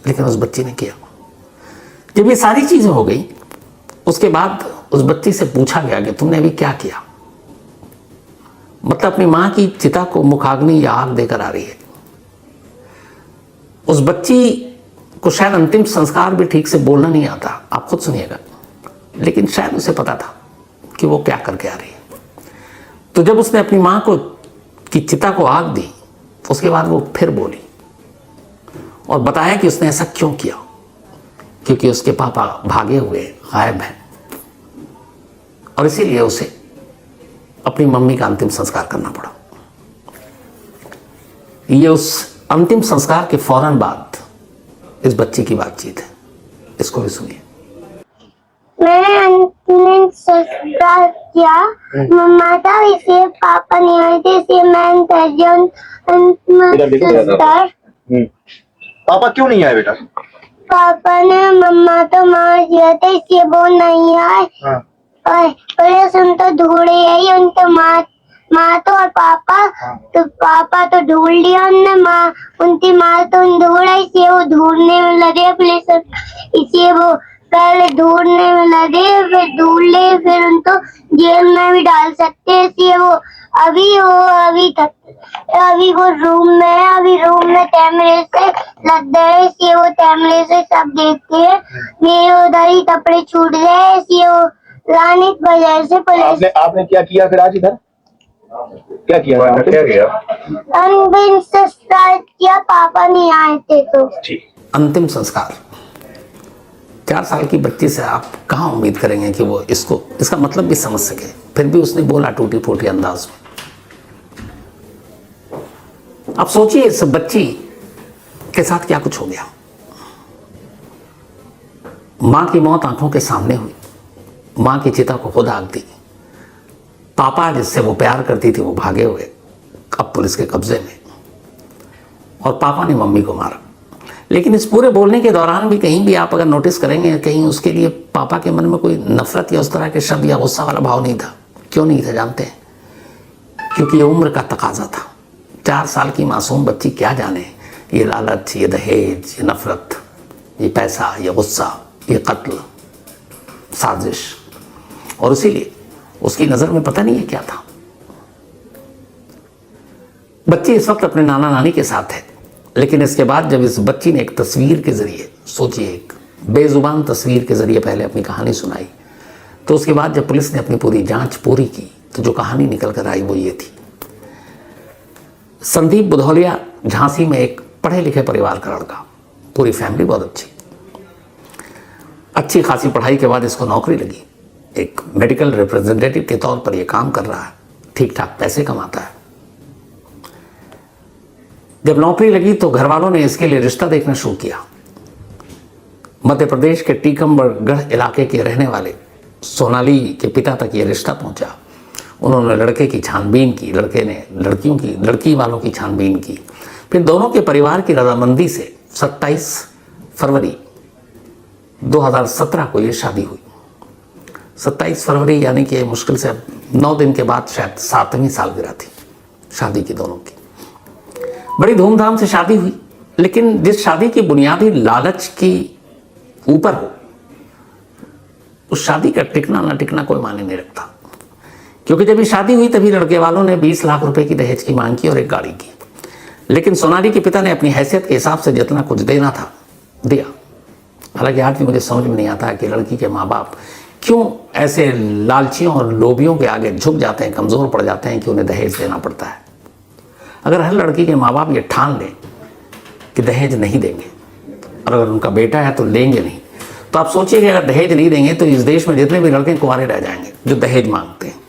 लेकिन उस बच्ची ने किया। जब ये सारी चीज़ें हो गई, उसके बाद उस बच्ची से पूछा गया कि तुमने अभी क्या किया। मतलब अपनी मां की चिता को मुखाग्नि या आग देकर आ रही है। उस बच्ची को शायद अंतिम संस्कार भी ठीक से बोलना नहीं आता, आप खुद सुनिएगा, लेकिन शायद उसे पता था कि वो क्या करके आ रही है। तो जब उसने अपनी मां को की चिता को आग दी, उसके बाद वो फिर बोली और बताया कि उसने ऐसा क्यों किया, क्योंकि उसके पापा भागे हुए गायब हैं और इसीलिए उसे अपनी मम्मी का अंतिम संस्कार करना पड़ा। ये उस अंतिम संस्कार के फौरन बाद इस बच्ची की बातचीत है, इसको भी सुनिए। मैंने अंतिम संस्कार किया, मम्मा था इसलिए पापा नहीं आए थे, इसलिए मैंने कर दिया अंतिम संस्कार। पापा क्यों नहीं आए बेटा? पापा ने मम्मा तो मार दिया था, इसलिए वो नहीं आए। और पुलिस उनको ढूंढे आई, उनको माँ तो और पापा तो पापा तो ढूंढ लिया उनने, माँ उनकी माँ तो ढूंढा, इसलिए वो ढूंढने में लगे पुलिस, इसलिए वो पहले ढूंढने में लगे, फिर ढूंढ ले, फिर उनको जेल में भी डाल सकते हैं, इसलिए वो अभी वो रूम में है, अभी रूम में कैमरे से लग गए, इसलिए वो कैमरे से सब देखते हैं। मेरे उधर ही कपड़े छूट गए, इसलिए वो लाने की वजह से पुलिस। आपने क्या किया फिर आज इधर? क्या किया? अंतिम संस्कार किया, पापा नहीं आए थे तो। अंतिम संस्कार 4 साल की बच्ची से आप कहाँ उम्मीद करेंगे कि वो इसका मतलब भी समझ सके। फिर भी उसने बोला टूटी फूटी अंदाज में। आप सोचिए इस बच्ची के साथ क्या कुछ हो गया। मां की मौत आंखों के सामने हुई, मां की चिता को खुद आग दी, पापा जिससे वो प्यार करती थी वो भागे हुए, अब पुलिस के कब्जे में, और पापा ने मम्मी को मारा। लेकिन इस पूरे बोलने के दौरान भी कहीं भी आप अगर नोटिस करेंगे, कहीं उसके लिए पापा के मन में कोई नफरत या उस तरह के शब्द या गुस्सा वाला भाव नहीं था। क्यों नहीं था जानते हैं? क्योंकि ये उम्र का तकाजा था। 4 साल की मासूम बच्ची क्या जाने ये लालच, ये दहेज, ये नफरत, ये पैसा, ये गुस्सा, ये कत्ल, साजिश, और इसीलिए उसकी नज़र में पता नहीं है क्या था। बच्ची इस वक्त अपने नाना नानी के साथ है, लेकिन इसके बाद जब इस बच्ची ने एक तस्वीर के जरिए, सोचिए एक बेजुबान तस्वीर के जरिए पहले अपनी कहानी सुनाई, तो उसके बाद जब पुलिस ने अपनी पूरी जांच पूरी की तो जो कहानी निकल कर आई वो ये थी। संदीप बुधौलिया झांसी में एक पढ़े लिखे परिवार का लड़का, पूरी फैमिली बहुत अच्छी खासी पढ़ाई के बाद इसको नौकरी लगी। एक मेडिकल रिप्रेजेंटेटिव के तौर पर यह काम कर रहा है, ठीक ठाक पैसे कमाता है। जब नौकरी लगी तो घर वालों ने इसके लिए रिश्ता देखना शुरू किया। मध्य प्रदेश के टीकमगढ़ इलाके के रहने वाले सोनाली के पिता तक ये रिश्ता पहुंचा। उन्होंने लड़के की छानबीन की, लड़के ने लड़की वालों की छानबीन की। फिर दोनों के परिवार की रजामंदी से 27 फरवरी 2017 को ये शादी हुई। 27 फरवरी यानी कि मुश्किल से 9 दिन के बाद शायद 7वीं सालगिरह थी शादी की दोनों की। बड़ी धूमधाम से शादी हुई, लेकिन जिस शादी की बुनियादी लालच की ऊपर हो, उस शादी का टिकना ना टिकना कोई मायने नहीं रखता। क्योंकि जब ये शादी हुई तभी लड़के वालों ने 20 लाख रुपए की दहेज की मांग की और एक गाड़ी की। लेकिन सोनाली के पिता ने अपनी हैसियत के हिसाब से जितना कुछ देना था दिया। हालांकि आज भी मुझे समझ में नहीं आता कि लड़की के माँ बाप क्यों ऐसे लालचियों और लोभियों के आगे झुक जाते हैं, कमज़ोर पड़ जाते हैं कि उन्हें दहेज देना पड़ता है। अगर हर लड़की के माँ बाप ये ठान लें कि दहेज नहीं देंगे, और अगर उनका बेटा है तो लेंगे नहीं, तो आप सोचिए कि अगर दहेज नहीं देंगे तो इस देश में जितने भी लड़के कुंवारे रह जाएंगे जो दहेज मांगते हैं।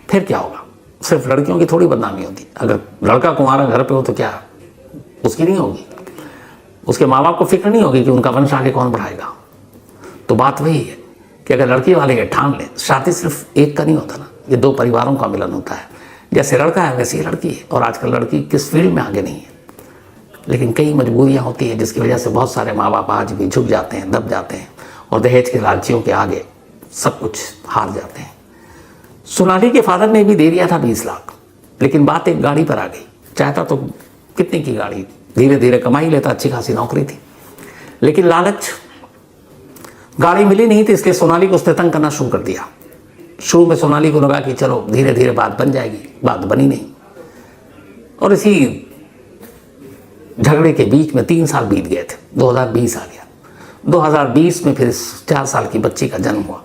फिर क्या होगा? सिर्फ लड़कियों की थोड़ी बदनामी होती। अगर लड़का कुंवारा घर पे हो तो क्या उसकी नहीं होगी? उसके माँ बाप को फिक्र नहीं होगी कि उनका वंश आगे कौन बढ़ाएगा? तो बात वही है कि अगर लड़की वाले ये ठान लें, शादी सिर्फ एक का नहीं होता ना, ये 2 परिवारों का मिलन होता है। जैसे लड़का है वैसे ही लड़की है। और आजकल लड़की किस फील्ड में आगे नहीं है, लेकिन कई मजबूरियां होती हैं जिसकी वजह से बहुत सारे माँ बाप आज भी झुक जाते हैं, दब जाते हैं और दहेज के लालचियों के आगे सब कुछ हार जाते हैं। सोनाली के फादर ने भी दे दिया था 20 लाख, लेकिन बात एक गाड़ी पर आ गई। चाहता तो कितने की गाड़ी, धीरे धीरे कमाई लेता, अच्छी खासी नौकरी थी, लेकिन लालच, गाड़ी मिली नहीं थी, इसलिए सोनाली को उसने तंग करना शुरू कर दिया। शुरू में सोनाली को लगा कि चलो धीरे धीरे बात बन जाएगी, बात बनी नहीं। और इसी झगड़े के बीच में 3 साल बीत गए थे, 2020 आ गया। 2020 में फिर 4 साल की बच्ची का जन्म हुआ।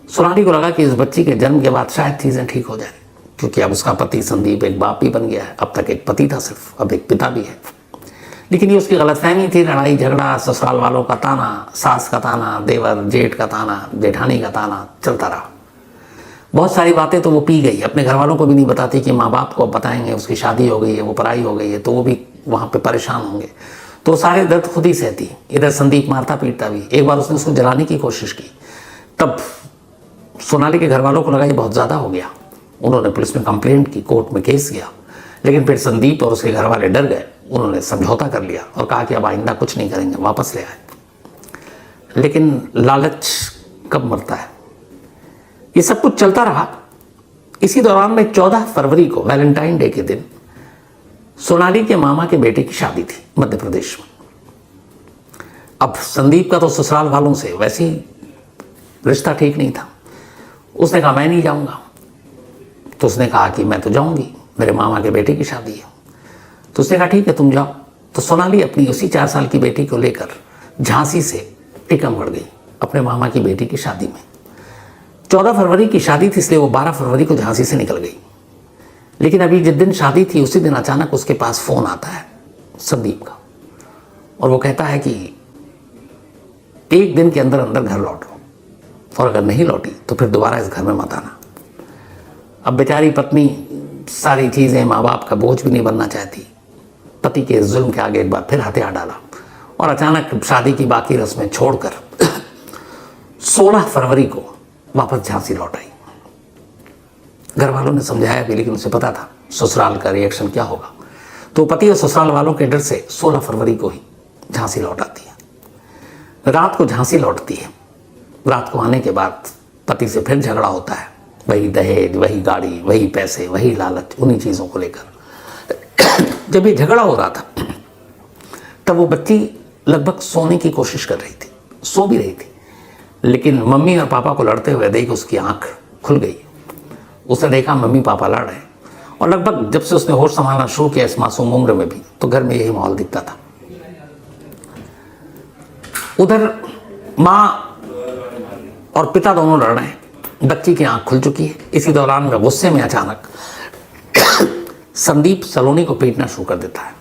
सोनाली को लगा कि इस बच्ची के जन्म के बाद शायद चीज़ें ठीक हो जाए, क्योंकि अब उसका पति संदीप एक बाप भी बन गया है। अब तक एक पति था सिर्फ, अब एक पिता भी है। लेकिन ये उसकी गलतफहमी थी। लड़ाई झगड़ा, ससुराल वालों का ताना, सास का ताना, देवर जेठ का ताना, जेठानी का ताना चलता रहा। बहुत सारी बातें तो वो पी गई, अपने घर वालों को भी नहीं बताती कि माँ बाप को बताएंगे उसकी शादी हो गई है, वो पराई हो गई है, तो वो भी वहाँ पे परेशान होंगे। तो सारे दर्द खुद ही सहती। इधर संदीप मारता पीटता भी। एक बार उसने उसको जलाने की कोशिश की, तब सोनाली के घर वालों को लगा ये बहुत ज़्यादा हो गया। उन्होंने पुलिस में कंप्लेंट की, कोर्ट में केस किया। लेकिन फिर संदीप और उसके घर वाले डर गए। उन्होंने समझौता कर लिया और कहा कि अब आइंदा कुछ नहीं करेंगे, वापस ले आए। लेकिन लालच कब मरता है? ये सब कुछ चलता रहा। इसी दौरान में 14 फरवरी को वैलेंटाइन डे के दिन सोनाली के मामा के बेटे की शादी थी मध्य प्रदेश में। अब संदीप का तो ससुराल वालों से वैसे ही रिश्ता ठीक नहीं था। उसने कहा मैं नहीं जाऊंगा। तो उसने कहा कि मैं तो जाऊंगी, मेरे मामा के बेटे की शादी है। तो उसने कहा ठीक है तुम जाओ। तो सोनाली अपनी उसी 4 साल की बेटी को लेकर झांसी से टीकमगढ़ गई अपने मामा की बेटी की शादी में। 14 फरवरी की शादी थी, इसलिए वो 12 फरवरी को झांसी से निकल गई। लेकिन अभी जिस दिन शादी थी उसी दिन अचानक उसके पास फ़ोन आता है संदीप का, और वो कहता है कि 1 दिन के अंदर अंदर घर लौटो, और अगर नहीं लौटी तो फिर दोबारा इस घर में मत आना। अब बेचारी पत्नी सारी चीज़ें, माँ बाप का बोझ भी नहीं बनना चाहती। पति के जुल्म के आगे एक बार फिर हथियार डाला और अचानक शादी की बाकी रस्में छोड़कर 16 फरवरी को वापस झांसी लौट आई। घर वालों ने समझाया भी, लेकिन उसे पता था ससुराल का रिएक्शन क्या होगा। तो पति और ससुराल वालों के डर से 16 फरवरी को ही झांसी लौट आती है। रात को झांसी लौटती है। रात को आने के बाद पति से फिर झगड़ा होता है, वही दहेज, वही गाड़ी, वही पैसे, वही लालच, उन्हीं चीज़ों को लेकर। जब ये झगड़ा हो रहा था तब वो बच्ची लगभग सोने की कोशिश कर रही थी, सो भी रही थी, लेकिन मम्मी और पापा को लड़ते हुए देख उसकी आंख खुल गई। उसने देखा मम्मी पापा लड़ रहे हैं, और लगभग जब से उसने होश संभालना शुरू किया इस मासूम उम्र में भी, तो घर में यही माहौल दिखता था। उधर माँ और पिता दोनों लड़ रहे हैं, बच्ची की आंख खुल चुकी है। इसी दौरान में गुस्से में अचानक संदीप सलोनी को पीटना शुरू कर देता है।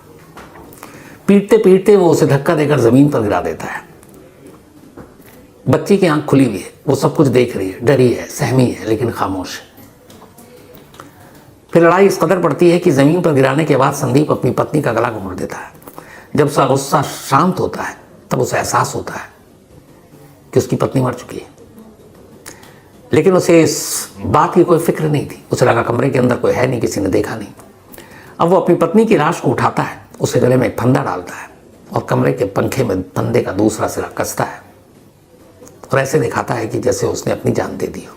पीटते पीटते वो उसे धक्का देकर जमीन पर गिरा देता है। बच्ची की आंख खुली हुई है, वो सब कुछ देख रही है, डरी है, सहमी है, लेकिन खामोश है। फिर लड़ाई इस कदर पड़ती है कि जमीन पर गिराने के बाद संदीप अपनी पत्नी का गला घोंट देता है। जब उसका गुस्सा शांत होता है तब उसे एहसास होता है कि उसकी पत्नी मर चुकी है, लेकिन उसे इस बात की कोई फिक्र नहीं थी। उसे लगा कमरे के अंदर कोई है नहीं, किसी ने देखा नहीं। अब वो अपनी पत्नी की लाश को उठाता है, उसे गले में एक फंदा डालता है और कमरे के पंखे में फंदे का दूसरा सिरा कसता है और ऐसे दिखाता है कि जैसे उसने अपनी जान दे दी हो।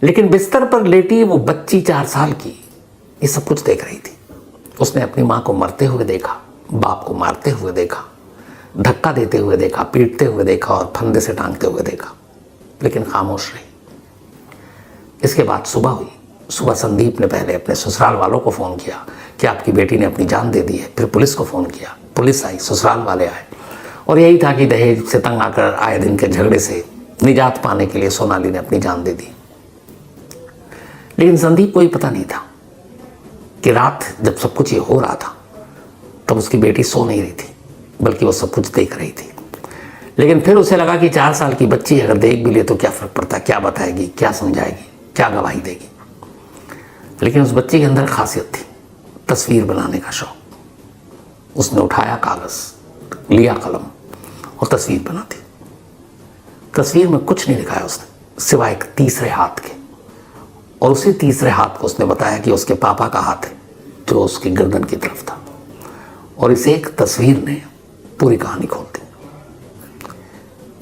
लेकिन बिस्तर पर लेटी वो बच्ची 4 साल की ये सब कुछ देख रही थी। उसने अपनी माँ को मरते हुए देखा, बाप को मारते हुए देखा, धक्का देते हुए देखा, पीटते हुए देखा और फंदे से टांगते हुए देखा, लेकिन खामोश रही। इसके बाद सुबह हुई। सुबह संदीप ने पहले अपने ससुराल वालों को फ़ोन किया कि आपकी बेटी ने अपनी जान दे दी है। फिर पुलिस को फ़ोन किया, पुलिस आई, ससुराल वाले आए, और यही था कि दहेज से तंग आकर आए दिन के झगड़े से निजात पाने के लिए सोनाली ने अपनी जान दे दी। लेकिन संदीप को ये पता नहीं था कि रात जब सब कुछ ये हो रहा था तब उसकी बेटी सो नहीं रही थी, बल्कि वो सब कुछ देख रही थी। लेकिन फिर उसे लगा कि 4 साल की बच्ची अगर देख भी ले तो क्या फ़र्क पड़ता है, क्या बताएगी, क्या समझाएगी, क्या गवाही देगी। लेकिन उस बच्चे के अंदर खासियत थी, तस्वीर बनाने का शौक। उसने उठाया कागज़, लिया कलम और तस्वीर बना दी। तस्वीर में कुछ नहीं दिखाया उसने सिवाय एक तीसरे हाथ के, और उसी तीसरे हाथ को उसने बताया कि उसके पापा का हाथ है जो उसकी गर्दन की तरफ था। और इस एक तस्वीर ने पूरी कहानी खोल दी।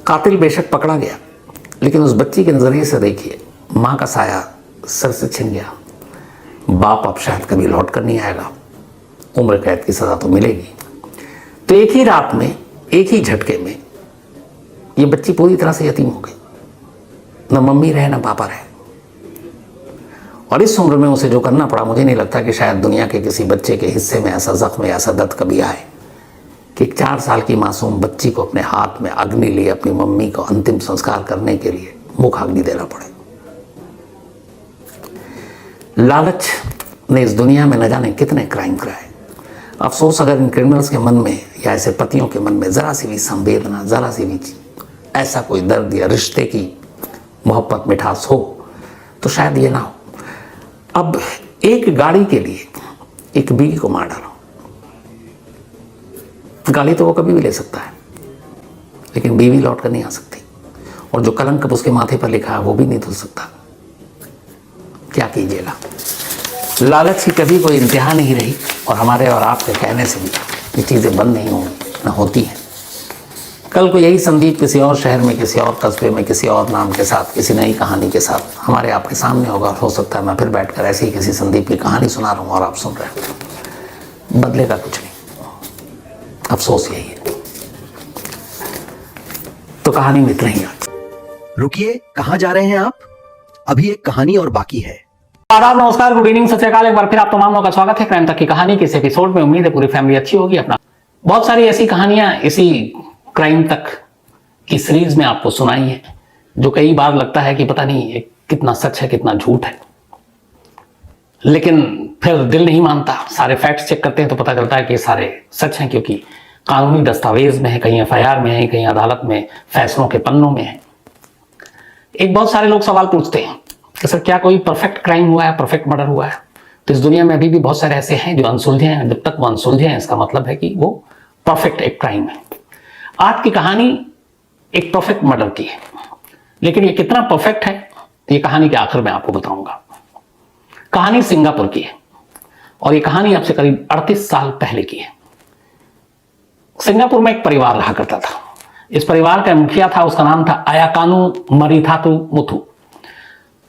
कातिल बेशक पकड़ा गया, लेकिन उस बच्ची के नज़रिए से देखिए, माँ का साया सर से छिन गया। बाप अब शायद कभी लौट कर नहीं आएगा, उम्र कैद की सज़ा तो मिलेगी। तो एक ही रात में, एक ही झटके में ये बच्ची पूरी तरह से यतीम हो गई। न मम्मी रहे न पापा रहे। और इस उम्र में उसे जो करना पड़ा, मुझे नहीं लगता कि शायद दुनिया के किसी बच्चे के हिस्से में ऐसा जख्म, ऐसा दर्द कभी आए कि 4 साल की मासूम बच्ची को अपने हाथ में अग्नि लिए अपनी मम्मी को अंतिम संस्कार करने के लिए मुखाग्नि देना पड़े। लालच ने इस दुनिया में न जाने कितने क्राइम कराए। अफसोस अगर इन क्रिमिनल्स के मन में या ऐसे पतियों के मन में ज़रा सी भी संवेदना, ज़रा सी भी ऐसा कोई दर्द या रिश्ते की मोहब्बत, मिठास हो तो शायद ये ना हो। अब एक गाड़ी के लिए एक बीवी को मार डालो। गाली तो वो कभी भी ले सकता है, लेकिन बीवी लौट कर नहीं आ सकती, और जो कलंक अब उसके माथे पर लिखा है वो भी नहीं धुल सकता। क्या कीजिएगा। लालच की कभी कोई इंतहा नहीं रही, और हमारे और आपके कहने से भी ये चीज़ें बंद नहीं होंगी, न होती हैं। कल को यही संदीप किसी और शहर में, किसी और कस्बे में, किसी और नाम के साथ, किसी नई कहानी के साथ हमारे आपके सामने होगा। हो सकता है मैं फिर बैठकर ऐसे ही किसी संदीप की कहानी सुना रहा हूँ और आप सुन रहे हैं। बदलेगा कुछ नहीं, अफसोस यही है। तो कहानी में इतना ही आज। रुकिए, कहाँ जा रहे हैं आप? अभी एक कहानी और बाकी है। आदाब, नमस्कार, गुड इवनिंग, सत श्री अकाल। एक बार फिर आप तमाम लोगों का स्वागत है क्राइम तक की कहानी के इस एपिसोड में। उम्मीद है पूरी फैमिली अच्छी होगी। अपना बहुत सारी ऐसी कहानियां इसी क्राइम तक की सीरीज में आपको सुनाई है, जो कई बार लगता है कि पता नहीं ये कितना सच है, कितना झूठ है, लेकिन फिर दिल नहीं मानता। सारे फैक्ट्स चेक करते हैं तो पता चलता है कि ये सारे सच हैं, क्योंकि कानूनी दस्तावेज में है, कहीं FIR में है, कहीं अदालत में फैसलों के पन्नों में है। एक बहुत सारे लोग सवाल पूछते हैं कि सर क्या कोई परफेक्ट क्राइम हुआ है, परफेक्ट मर्डर हुआ है? तो इस दुनिया में अभी भी बहुत सारे ऐसे हैं जो अनसुलझे हैं। जब तक वो अनसुलझे हैं इसका मतलब है कि वो परफेक्ट एक क्राइम है। आज की कहानी एक परफेक्ट मर्डर की है, लेकिन ये कितना परफेक्ट है ये कहानी के आखिर में आपको बताऊंगा। कहानी सिंगापुर की है और ये कहानी आपसे करीब 38 साल पहले की है। सिंगापुर में एक परिवार रहा करता था। इस परिवार का मुखिया था, उसका नाम था अयाकानु मरिथातु मुथु।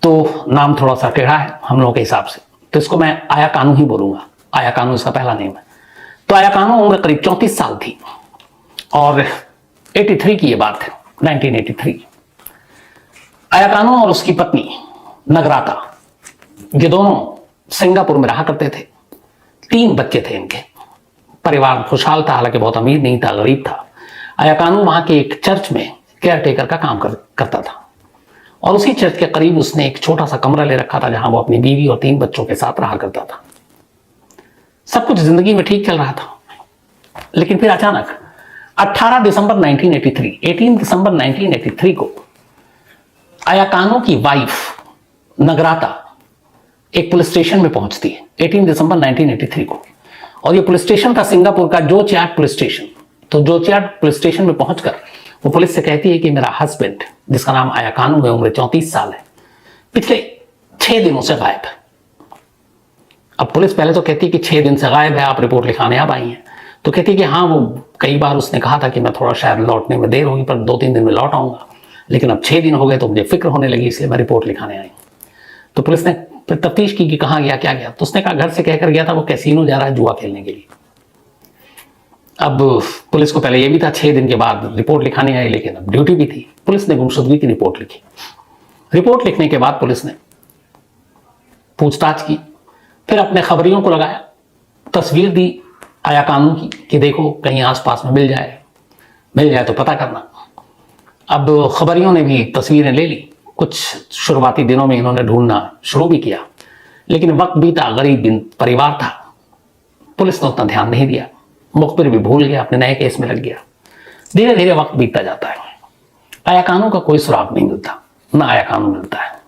तो नाम थोड़ा सा टेढ़ा है हम लोगों के हिसाब से, तो इसको मैं अयाकानु ही बोलूंगा। अयाकानु इसका पहला नेम है। तो अयाकानु उम्र करीब 34 साल थी और 83 की ये बात है, 1983। अयाकानु और उसकी पत्नी नगराता, ये दोनों सिंगापुर में रहा करते थे। 3 बच्चे थे इनके। परिवार खुशहाल था, हालांकि बहुत अमीर नहीं था, गरीब था। अयाकानु वहां के एक चर्च में केयर टेकर का काम करता था और उसी चर्च के करीब उसने एक छोटा सा कमरा ले रखा था जहां वो अपनी बीवी और 3 बच्चों के साथ रहा करता था। सब कुछ जिंदगी में ठीक चल रहा था, लेकिन फिर अचानक 18 दिसंबर 1983 को अयाकानु की वाइफ नगराता एक पुलिस स्टेशन में पहुंचती है 18 दिसंबर 1983 को। और ये पुलिस स्टेशन था सिंगापुर का जोचियाट पुलिस स्टेशन। तो जोचियाट पुलिस स्टेशन में पहुंचकर वो पुलिस से कहती है कि मेरा हस्बैंड, जिसका नाम अयाकानु है, उम्र 34 साल है, पिछले 6 दिनों से गायब है। अब पुलिस पहले तो कहती है कि 6 दिन से गायब है, आप रिपोर्ट लिखाने अब आई हैं। तो कहती है कि हाँ, वो कई बार उसने कहा था कि मैं थोड़ा शायद लौटने में देर होगी, पर 2-3 दिन में लौट आऊंगा, लेकिन अब 6 दिन हो गए तो मुझे फिक्र होने लगी, इसलिए मैं रिपोर्ट लिखाने आई। तो पुलिस ने फिर तफ्तीश की कि कहाँ गया, क्या गया। तो उसने कहा घर से कहकर गया था वो कैसीनो जा रहा है जुआ खेलने के लिए। अब पुलिस को पहले ये भी था 6 दिन के बाद रिपोर्ट लिखाने आई, लेकिन अब ड्यूटी भी थी। पुलिस ने गुमशुदगी की रिपोर्ट लिखी। रिपोर्ट लिखने के बाद पुलिस ने पूछताछ की, फिर अपने खबरियों को लगाया, तस्वीर दी अयाकानु की कि देखो कहीं आसपास में मिल जाए तो पता करना। अब खबरियों ने भी तस्वीरें ले ली। कुछ शुरुआती दिनों में इन्होंने ढूंढना शुरू भी किया, लेकिन वक्त बीता, गरीब परिवार था, पुलिस ने उतना ध्यान नहीं दिया। मुखबिर भी भूल गया, अपने नए केस में लग गया। धीरे धीरे वक्त बीतता जाता है। अयाकानु का कोई सुराग नहीं मिलता, ना अयाकानु मिलता है।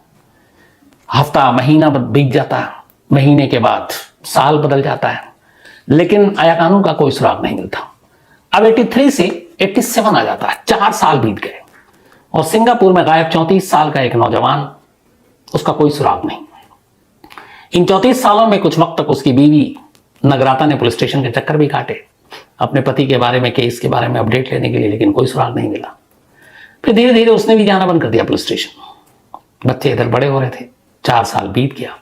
हफ्ता महीना बीत जाता है, महीने के बाद साल बदल जाता है, लेकिन अयाकानु का कोई सुराग नहीं मिलता। अब 83 से 87 आ जाता है, 4 साल बीत गए और सिंगापुर में गायब 34 साल का एक नौजवान, उसका कोई सुराग नहीं। इन 34 सालों में कुछ वक्त तक उसकी बीवी नगराता ने पुलिस स्टेशन के चक्कर भी काटे अपने पति के बारे में, केस के बारे में अपडेट लेने के लिए, लेकिन कोई सुराग नहीं मिला। फिर धीरे धीरे उसने भी जाना बंद कर दिया पुलिस स्टेशन। बच्चे इधर बड़े हो रहे थे, 4 साल बीत गया।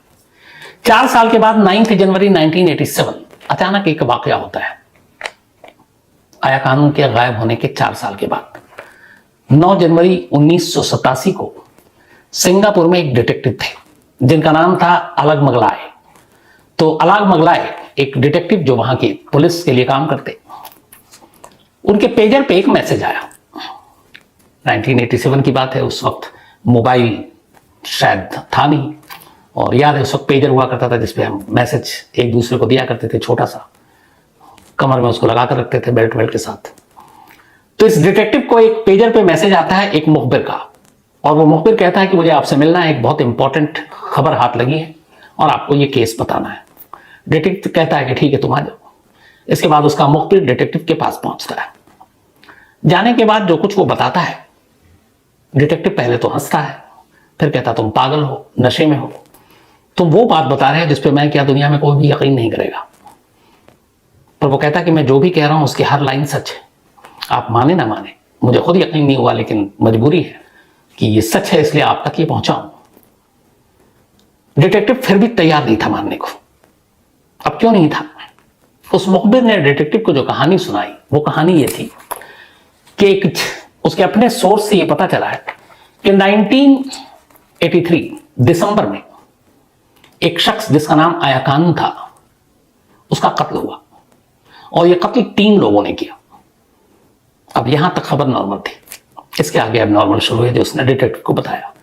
4 साल के बाद 9 जनवरी 1987 अचानक एक वाकया होता है। अयाकानु के गायब होने के 4 साल के बाद 9 जनवरी 1987 को सिंगापुर में एक डिटेक्टिव थे जिनका नाम था अलग मगलाय। तो अलग मगलाय एक डिटेक्टिव जो वहां की पुलिस के लिए काम करते, उनके पेजर पे एक मैसेज आया। 1987 की बात है, उस वक्त मोबाइल शायद था नहीं, और याद है उस वक्त पेजर हुआ करता था जिसपे हम मैसेज एक दूसरे को दिया करते थे, छोटा सा, कमर में उसको लगा कर रखते थे बेल्ट के साथ। तो इस डिटेक्टिव को एक पेजर पे मैसेज आता है एक मुखबिर का, और वो मुखबिर कहता है कि मुझे आपसे मिलना है, एक बहुत इंपॉर्टेंट खबर हाथ लगी है और आपको ये केस बताना है। डिटेक्टिव कहता है कि ठीक है तुम आ जाओ। इसके बाद उसका मुखबिर डिटेक्टिव के पास पहुंचता है। जाने के बाद जो कुछ वो बताता है, डिटेक्टिव पहले तो हंसता है, फिर कहता तुम पागल हो, नशे में हो, तुम वो बात बता रहे हो जिसपे मैं क्या दुनिया में कोई भी यकीन नहीं करेगा। पर वो कहता कि मैं जो भी कह रहा हूं उसकी हर लाइन सच है, आप माने ना माने, मुझे खुद यकीन नहीं हुआ, लेकिन मजबूरी है कि ये सच है, इसलिए आप तक ये पहुंचाऊं। डिटेक्टिव फिर भी तैयार नहीं था मानने को। अब क्यों नहीं था? उस मुखबिर ने डिटेक्टिव को जो कहानी सुनाई, वो कहानी ये थी कि उसके अपने सोर्स से ये पता चला है कि 1983 दिसंबर में एक शख्स जिसका नाम अयाकानु था, उसका कत्ल हुआ, और ये कत्ल 3 लोगों ने किया। अब यहां तक खबर नॉर्मल थी, इसके आगे अब नॉर्मल शुरू है जो उसने डिटेक्टिव को बताया।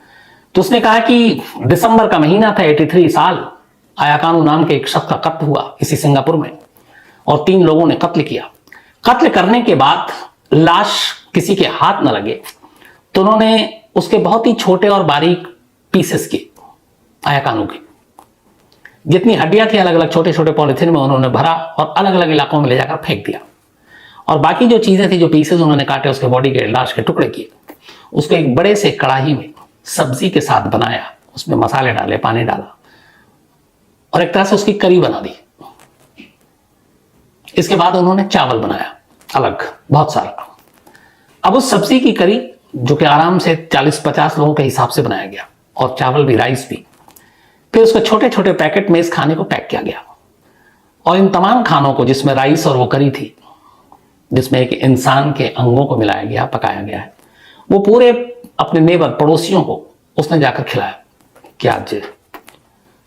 तो उसने कहा कि दिसंबर का महीना था, 83 साल, अयाकानु नाम के एक शख्स का कत्ल हुआ इसी सिंगापुर में, और 3 लोगों ने कत्ल किया। कत्ल करने के बाद लाश किसी के हाथ न लगे तो उन्होंने उसके बहुत ही छोटे और बारीक पीसेस किए, अयाकानु के जितनी हड्डियां थी अलग अलग छोटे छोटे पॉलिथीन में उन्होंने भरा और अलग अलग इलाकों में ले जाकर फेंक दिया। और बाकी जो चीजें थी, जो पीसेस उन्होंने काटे, उसके बॉडी के, लाश के टुकड़े किए, उसको एक बड़े से कढ़ाई में सब्जी के साथ बनाया, उसमें मसाले डाले, पानी डाला, और एक तरह से उसकी करी बना दी। इसके बाद उन्होंने चावल बनाया अलग बहुत सारा। अब उस सब्जी की करी जो कि आराम से 40-50 लोगों के हिसाब से बनाया गया, और चावल भी, राइस भी, फिर उसको छोटे छोटे पैकेट में इस खाने को पैक किया गया। और इन तमाम खानों को, जिसमें राइस और वो करी थी, जिसमें एक इंसान के अंगों को मिलाया गया, पकाया गया है, वो पूरे अपने नेबर, पड़ोसियों को उसने जाकर खिलाया कि आज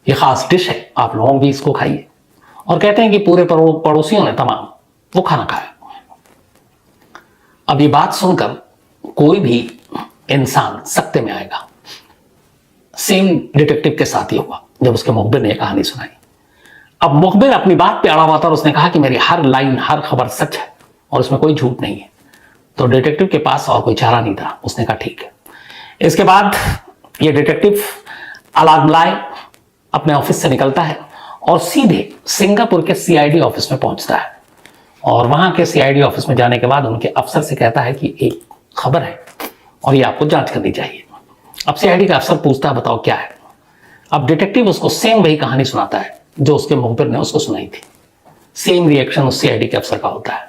ये खास डिश है, आप लोग भी इसको खाइए। और कहते हैं कि पूरे पड़ोसियों ने तमाम वो खाना खाया। अब ये बात सुनकर कोई भी इंसान सकते में आएगा। सेम डिटेक्टिव के साथ ही हुआ जब उसके मुखबिर ने कहानी सुनाई। अब मुखबिर अपनी बात पे अड़ा हुआ था और उसने कहा कि मेरी हर लाइन, हर खबर सच है और इसमें कोई झूठ नहीं है। तो डिटेक्टिव के पास और कोई चारा नहीं था, उसने कहा ठीक है। इसके बाद ये डिटेक्टिव अलागलाय अपने ऑफिस से निकलता है और सीधे सिंगापुर के सीआईडी ऑफिस में पहुंचता है। और वहां के सीआईडी ऑफिस में जाने के बाद उनके अफसर से कहता है कि एक खबर है और ये आपको जांच करनी चाहिए। अब सीआईडी का अफसर पूछता है बताओ क्या है। अब डिटेक्टिव उसको सेम वही कहानी सुनाता है जो उसके मुखबिर ने उसको सुनाई थी। सेम रिएक्शन उस सीआईडी के अफसर का होता है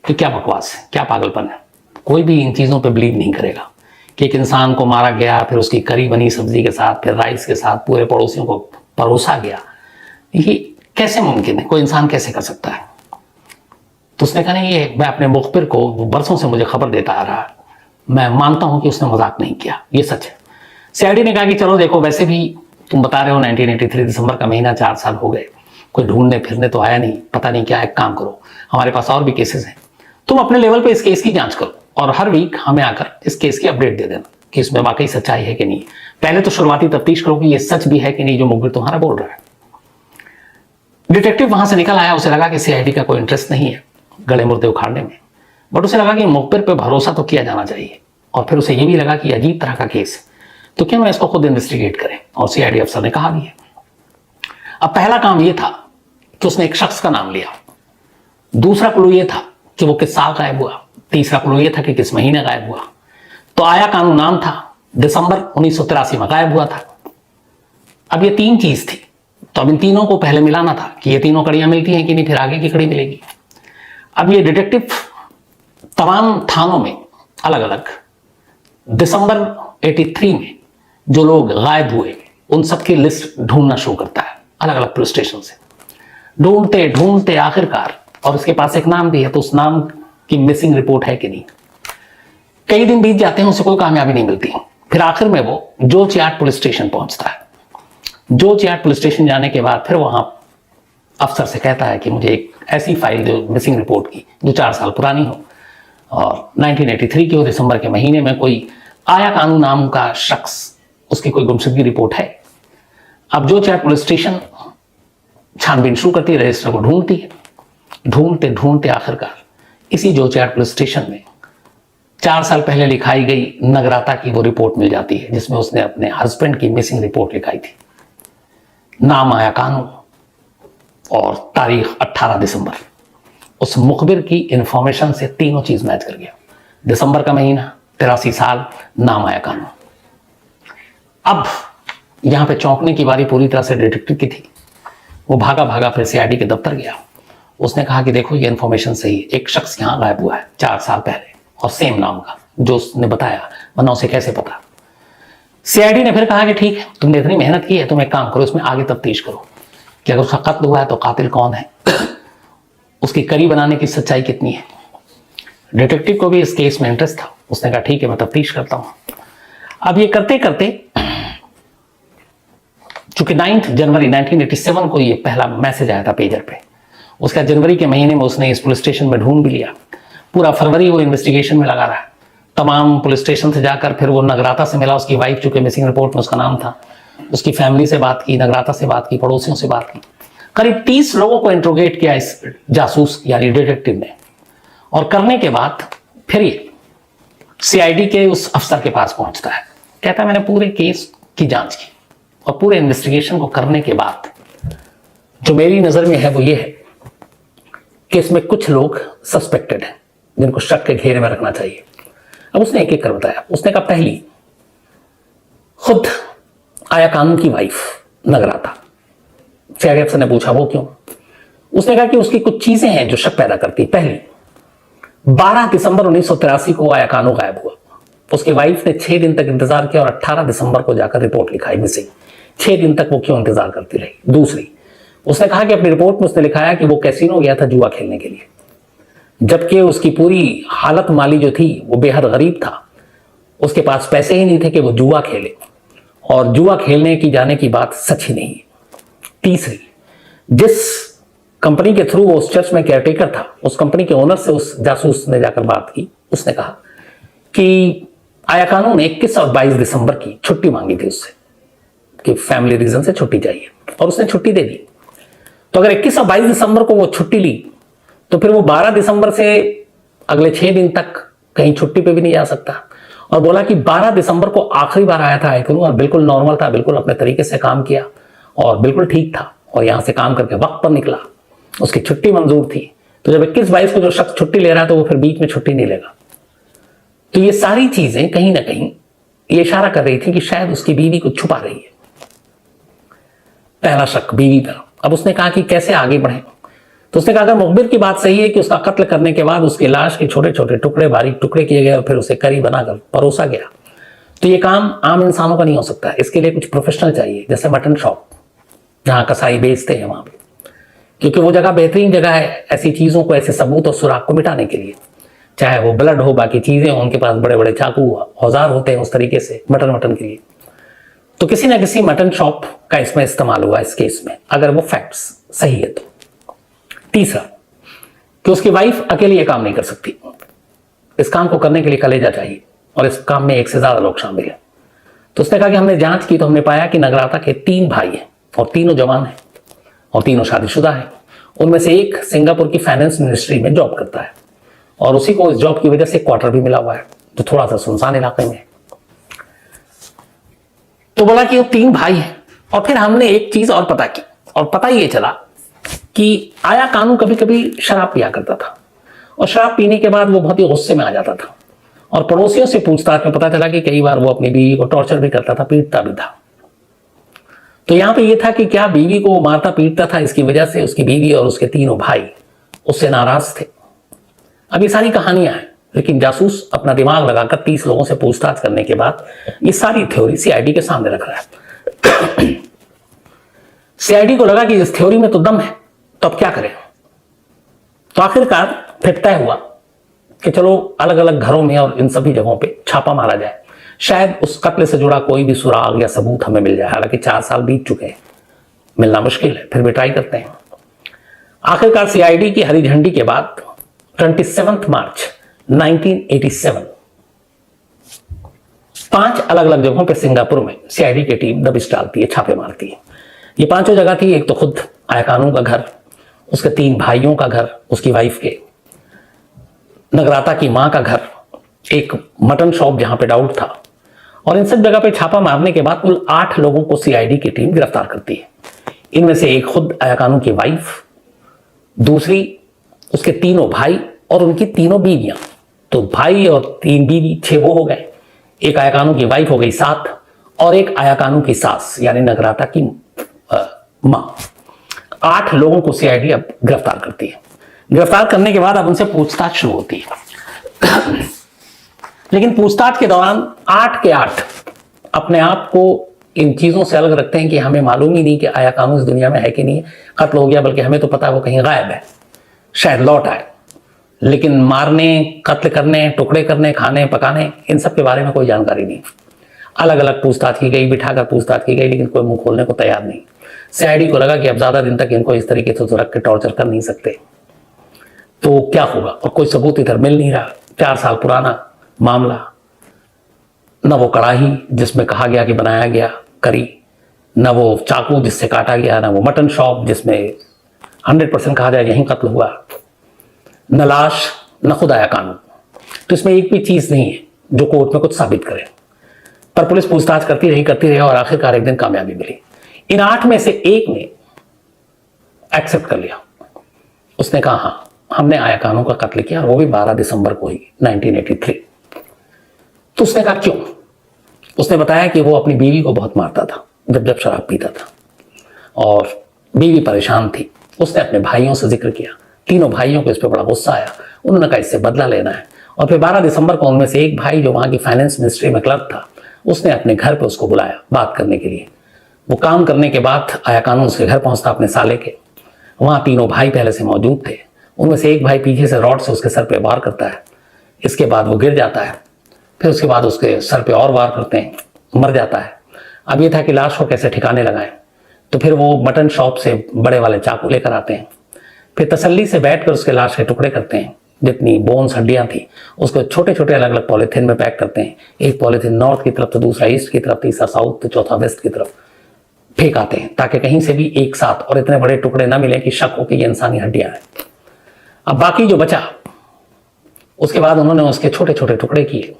कि क्या बकवास है, क्या पागलपन है। कोई भी इन चीजों पे बिलीव नहीं करेगा कि एक इंसान को मारा गया, फिर उसकी करी बनी सब्जी के साथ, फिर राइस के साथ पूरे पड़ोसियों को परोसा गया। ये कैसे मुमकिन है, कोई इंसान कैसे कर सकता है। तो उसने कहा नहीं, ये मैं अपने मुखबिर को बरसों से मुझे खबर देता आ रहा है, मैं मानता हूं कि उसने मजाक नहीं किया, ये सच है। सीआईडी ने कहा कि चलो देखो, वैसे भी तुम बता रहे हो 1983 दिसंबर का महीना, 4 साल हो गए, कोई ढूंढने फिरने तो आया नहीं, पता नहीं क्या है। काम करो, हमारे पास और भी केसेस हैं, तुम अपने लेवल पे इस केस की जांच करो और हर वीक हमें आकर इस केस की अपडेट दे देना कि इसमें वाकई सच्चाई है कि नहीं। पहले तो शुरुआती तफ्तीश करो कि ये सच भी है कि नहीं जो मुखबिर तुम्हारा बोल रहा है। डिटेक्टिव वहां से निकल आया, उसे लगा कि सीआईडी का कोई इंटरेस्ट नहीं है गले मुर्दे उखाड़ने में, बट उसे लगा कि मुखबिर पे भरोसा तो किया जाना चाहिए। और फिर उसे यह भी लगा कि अजीब तरह का केस है, तो क्यों ना इसको खुद इन्वेस्टिगेट करें। और सीआईडी अफसर ने कहा भी है। अब पहला काम यह था कि उसने एक शख्स का नाम लिया, दूसरा क्लू यह था कि वो किस साल गायब हुआ, तीसरा क्लू यह था कि किस महीने गायब हुआ। तो आया कानून नाम था, दिसंबर 1983 में गायब हुआ था। अब ये 3 चीज थी, तो अब इन तीनों को पहले मिलाना था कि ये तीनों कड़ियां मिलती हैं कि नहीं, फिर आगे की कड़ी मिलेगी। अब ये डिटेक्टिव तमाम थानों में अलग अलग दिसंबर 83 में जो लोग गायब हुए उन सबकी लिस्ट ढूंढना शुरू करता है अलग अलग पुलिस स्टेशन से। ढूंढते ढूंढते आखिरकार, और उसके पास एक नाम भी है, तो उस नाम की मिसिंग रिपोर्ट है कि नहीं। कई दिन बीत जाते हैं, उसे कोई कामयाबी नहीं मिलती। फिर आखिर में वो जोचियाट पुलिस स्टेशन पहुंचता है। जोचियाट पुलिस स्टेशन जाने के बाद फिर वहां अफसर से कहता है कि मुझे एक ऐसी फाइल दो मिसिंग रिपोर्ट की जो 4 साल पुरानी हो और 1983 के हो, दिसंबर के महीने में कोई आया कानू नाम का शख्स, उसकी कोई गुमशुदगी रिपोर्ट है। अब जोचियाट पुलिस स्टेशन छानबीन शुरू करती है, रजिस्टर को ढूंढती है। ढूंढते ढूंढते आखिरकार इसी जोचियाट पुलिस स्टेशन में 4 साल पहले लिखाई गई नगराता की वो रिपोर्ट मिल जाती है जिसमें उसने अपने हस्बैंड की मिसिंग रिपोर्ट लिखाई थी। नाम आया कानू और तारीख 18 दिसंबर। उस मुखबिर की इंफॉर्मेशन से तीनों चीज मैच कर गया। दिसंबर का महीना, 83 साल, नाम आया कानू। अब यहां पे चौंकने की बारी पूरी तरह से डिटेक्टिव की थी। वो भागा भागा फिर सीआईडी के दफ्तर गया। उसने कहा कि देखो ये इंफॉर्मेशन सही है, एक शख्स यहां गायब हुआ है 4 साल पहले और सेम नाम का जो उसने बताया, वरना उसे कैसे पता। सीआईडी ने फिर कहा कि ठीक है, तुमने इतनी मेहनत की है, तुम एक काम करो, इसमें आगे तफ्तीश करो कि अगर उसका कत्ल हुआ है तो कातिल कौन है, उसकी करी बनाने की सच्चाई कितनी है। डिटेक्टिव को भी इस केस में इंटरेस्ट था। उसने कहा ठीक है, मैं तफ्तीश करता हूं। अब ये करते करते चूंकि 9 जनवरी 1987 को ये पहला मैसेज आया था पेजर पे, उसका जनवरी के महीने में उसने इस पुलिस स्टेशन में ढूंढ भी लिया। पूरा फरवरी वो इन्वेस्टिगेशन में लगा रहा है। तमाम पुलिस स्टेशन से जाकर फिर वो नगराता से मिला, उसकी वाइफ चूंकि मिसिंग रिपोर्ट में उसका नाम था, उसकी फैमिली से बात की, नगराता से बात की, पड़ोसियों से बात की। करीब 30 लोगों को इंट्रोगेट किया इस जासूस यानी डिटेक्टिव ने। और करने के बाद फिर ये सीआईडी के उस अफसर के पास पहुंचता है। कहता है मैंने पूरे केस की जांच की और पूरे इन्वेस्टिगेशन को करने के बाद जो मेरी नजर में है वो ये है कि इसमें कुछ लोग सस्पेक्टेड हैं जिनको शक के घेरे में रखना चाहिए। अब उसने एक एक कर बताया। उसने कहा पहली, खुद आया कानून की वाइफ नगराता, सीआईडी अफसर ने पूछा वो क्यों? उसने कहा कि उसकी कुछ चीजें हैं जो शक पैदा करती। पहली, 12 दिसंबर 1983 को आया कानू गायब हुआ। उसकी वाइफ ने 6 दिन तक इंतजार किया और 18 दिसंबर को जाकर रिपोर्ट लिखाई मिसिंग। 6 दिन तक वो क्यों इंतजार करती रही? दूसरी, उसने कहा कि अपनी रिपोर्ट में उसने लिखाया कि वो कैसीनो गया था जुआ खेलने के लिए, जबकि उसकी पूरी हालत माली जो थी वो बेहद गरीब था। उसके पास पैसे ही नहीं थे कि वो जुआ खेले, और जुआ खेलने की जाने की बात सच ही नहीं है। तीसरी, जिस कंपनी के थ्रू वो उस चर्च में केयरटेकर था, उस कंपनी के ओनर से उस जासूस ने जाकर बात की। उसने कहा कि आया कानू ने 21 और 22 दिसंबर की छुट्टी मांगी थी उससे कि फैमिली रीजन से छुट्टी चाहिए, और उसने छुट्टी दे दी। तो अगर 21 और 22 दिसंबर को वो छुट्टी ली तो फिर वो 12 दिसंबर से अगले 6 दिन तक कहीं छुट्टी पे भी नहीं जा सकता। और बोला कि 12 दिसंबर को आखिरी बार आया था आयकरू, और बिल्कुल नॉर्मल था, बिल्कुल अपने तरीके से काम किया और बिल्कुल ठीक था, और यहां से काम करके वक्त पर निकला, उसकी छुट्टी मंजूर थी। तो जब 21-22 को जो शख्स छुट्टी ले रहा है तो वो फिर बीच में छुट्टी नहीं लेगा। तो ये सारी चीजें कहीं ना कहीं ये इशारा कर रही थी कि शायद उसकी बीवी को छुपा रही है। पहला शक बीवी पर। अब उसने कहा कि कैसे आगे बढ़े? तो उसने कहा अगर मुखबिर की बात सही है कि उसका कत्ल करने के बाद उसकी लाश के छोटे छोटे टुकड़े, बारीक टुकड़े किए गए और फिर उसे करी बनाकर परोसा गया, तो ये काम आम इंसानों का नहीं हो सकता। इसके लिए कुछ प्रोफेशनल चाहिए, जैसे मटन शॉप जहां कसाई बेचते हैं वहां पे, क्योंकि वो जगह बेहतरीन जगह है ऐसी चीजों को, ऐसे सबूत और सुराग को मिटाने के लिए। चाहे वो ब्लड हो, बाकी चीजें हो, उनके पास बड़े बड़े चाकू औजार होते हैं उस तरीके से मटन के लिए। तो किसी ना किसी मटन शॉप का इसमें इस्तेमाल हुआ इस केस में, अगर वो फैक्ट्स सही है तो। तीसरा, कि उसकी वाइफ अकेली ये काम नहीं कर सकती, इस काम को करने के लिए कलेजा चाहिए, और इस काम में एक से ज्यादा लोग शामिल हैं। तो उसने कहा कि हमने जांच की तो हमने पाया कि नगराता के 3 भाई हैं, और तीनों जवान हैं, और तीनों शादीशुदा हैं। उनमें से एक सिंगापुर की फाइनेंस मिनिस्ट्री में जॉब करता है, और उसी को इस जॉब की वजह से क्वार्टर भी मिला हुआ है, जो थोड़ा सा सुनसान इलाके में। तो बोला कि वो 3 भाई हैं। और फिर हमने एक चीज और पता की, और पता ये चला कि आया कानू कभी कभी शराब पिया करता था, और शराब पीने के बाद वो बहुत ही गुस्से में आ जाता था, और पड़ोसियों से पूछताछ में पता चला कि कई बार वो अपनी बीवी को टॉर्चर भी करता था, पीटता भी था। तो यहां पे ये था कि क्या बीवी को मारता पीटता था, इसकी वजह से उसकी बीवी और उसके तीनों भाई उससे नाराज थे। अब ये सारी कहानियां हैं, लेकिन जासूस अपना दिमाग लगाकर 30 लोगों से पूछताछ करने के बाद ये सारी थ्योरी सीआईडी के सामने रख रहा है। सीआईडी को लगा कि इस थ्योरी में तो दम है, तो अब क्या करें? तो आखिरकार फिर तय हुआ कि चलो अलग अलग घरों में और इन सभी जगहों पे छापा मारा जाए, शायद उस कत्ल से जुड़ा कोई भी सुराग या सबूत हमें मिल जाए। हालांकि 4 साल बीत चुके हैं, मिलना मुश्किल है, फिर भी ट्राई करते हैं। आखिरकार सीआईडी की हरी झंडी के बाद 27 मार्च 1987 5 अलग अलग जगहों पे सिंगापुर में सीआईडी की टीम दबिश डालती है, छापे मारती है। ये 5 जगह थी, एक तो खुद आया कानू का घर, उसके 3 भाइयों का घर, उसकी वाइफ के, नगराता की मां का घर, एक मटन शॉप जहां पे डाउट था। और इन सब जगह पे छापा मारने के बाद कुल 8 लोगों को सीआईडी की टीम गिरफ्तार करती है। इनमें से एक खुद आया कानू की वाइफ, दूसरी उसके 3 भाई और उनकी 3 बीवियां। तो भाई और 3 बीवी 6 वो हो गए, एक आया कानू की वाइफ हो गई 7, और एक आया कानू की सास यानी नगराता की मां। 8 लोगों को सीआईडी अब गिरफ्तार करती है। गिरफ्तार करने के बाद अब उनसे पूछताछ शुरू होती है। लेकिन पूछताछ के दौरान 8 के 8 अपने आप को इन चीजों से अलग रखते हैं कि हमें मालूम ही नहीं कि आया कानू इस दुनिया में है कि नहीं, कत्ल हो गया, बल्कि हमें तो पता है वो कहीं गायब है, शायद लौट आए। लेकिन मारने, कत्ल करने, टुकड़े करने, खाने पकाने, इन सब के बारे में कोई जानकारी नहीं। अलग अलग पूछताछ की गई, बिठाकर पूछताछ की गई, लेकिन कोई मुंह खोलने को तैयार नहीं। सीआईडी को लगा कि अब ज्यादा दिन तक इनको इस तरीके से रख के टॉर्चर कर नहीं सकते, तो क्या होगा, और कोई सबूत इधर मिल नहीं रहा। 4 साल पुराना मामला, न वो कढ़ाई जिसमें कहा गया कि बनाया गया करी, न वो चाकू जिससे काटा गया, न वो मटन शॉप जिसमें 100% कहा जाए यहीं कत्ल हुआ, न लाश, न खुद आया कानू। तो इसमें एक भी चीज नहीं है जो कोर्ट में कुछ साबित करे। पर पुलिस पूछताछ करती रही और आखिरकार एक दिन कामयाबी मिली। इन 8 में से एक ने एक्सेप्ट कर लिया। उसने कहा हाँ, हमने आया कानू का कत्ल किया, और वो भी 12 दिसंबर को ही 1983। तो उसने कहा क्यों? उसने बताया कि वो अपनी बीवी को बहुत मारता था जब शराब पीता था, और बीवी परेशान थी। उसने अपने भाइयों से जिक्र किया। तीनों भाइयों को इस पर बड़ा गुस्सा आया। उन्होंने कहा इससे बदला लेना है। और फिर 12 दिसंबर को उनमें से एक भाई जो वहाँ की फाइनेंस मिनिस्ट्री में क्लर्क था, उसने अपने घर पर उसको बुलाया बात करने के लिए। वो काम करने के बाद आया कानून उसके घर पहुँचता अपने साले के। वहाँ तीनों भाई पहले से मौजूद थे। उनमें से एक भाई पीछे से रॉड से उसके सर पे वार करता है। इसके बाद वो गिर जाता है। फिर उसके बाद उसके सर पे और वार करते हैं, मर जाता है। अब ये था कि लाश को कैसे ठिकाने लगाएं। तो फिर वो मटन शॉप से बड़े वाले चाकू लेकर आते हैं। फिर तसल्ली से बैठकर उसके लाश के टुकड़े करते हैं। जितनी बोन्स हड्डियां थी उसको छोटे छोटे अलग अलग पॉलीथीन में पैक करते हैं। एक पॉलीथीन नॉर्थ की तरफ, तो दूसरा ईस्ट की तरफ, तीसरा साउथ, तो चौथा वेस्ट की तरफ फेंक आते हैं, ताकि कहीं से भी एक साथ और इतने बड़े टुकड़े ना मिले कि शक हो कि ये इंसानी हड्डियां हैं। अब बाकी जो बचा, उसके बाद उन्होंने उसके छोटे छोटे टुकड़े किए।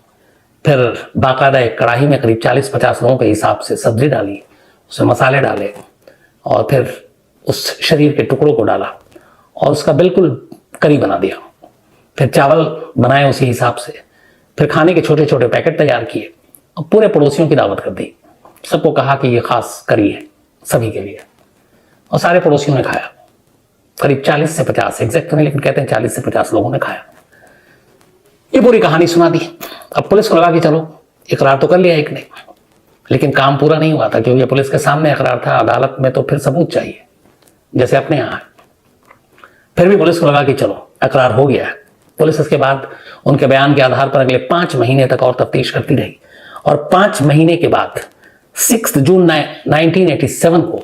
फिर बाकायदा एक कढ़ाई में करीब 40-50 लोगों के हिसाब से सब्जी डाली, उसमें मसाले डाले और फिर उस शरीर के टुकड़ों को डाला और उसका बिल्कुल करी बना दिया। फिर चावल बनाए उसी हिसाब से। फिर खाने के छोटे छोटे पैकेट तैयार किए और पूरे पड़ोसियों की दावत कर दी। सबको कहा कि ये खास करी है सभी के लिए, और सारे पड़ोसियों ने खाया। करीब 40 से 50, एग्जैक्ट नहीं लेकिन कहते हैं 40 से 50 लोगों ने खाया। ये पूरी कहानी सुना दी। अब पुलिस को लगा कि चलो इकरार तो कर लिया एक ने, लेकिन काम पूरा नहीं हुआ था, क्योंकि पुलिस के सामने इकरार था। अदालत में तो फिर सबूत चाहिए, जैसे अपने यहाँ। फिर भी पुलिस को लगा कि चलो इकरार हो गया है। पुलिस इसके बाद उनके बयान के आधार पर अगले 5 महीने तक और तफ्तीश करती रही, और 5 महीने के बाद 6 जून 1987 को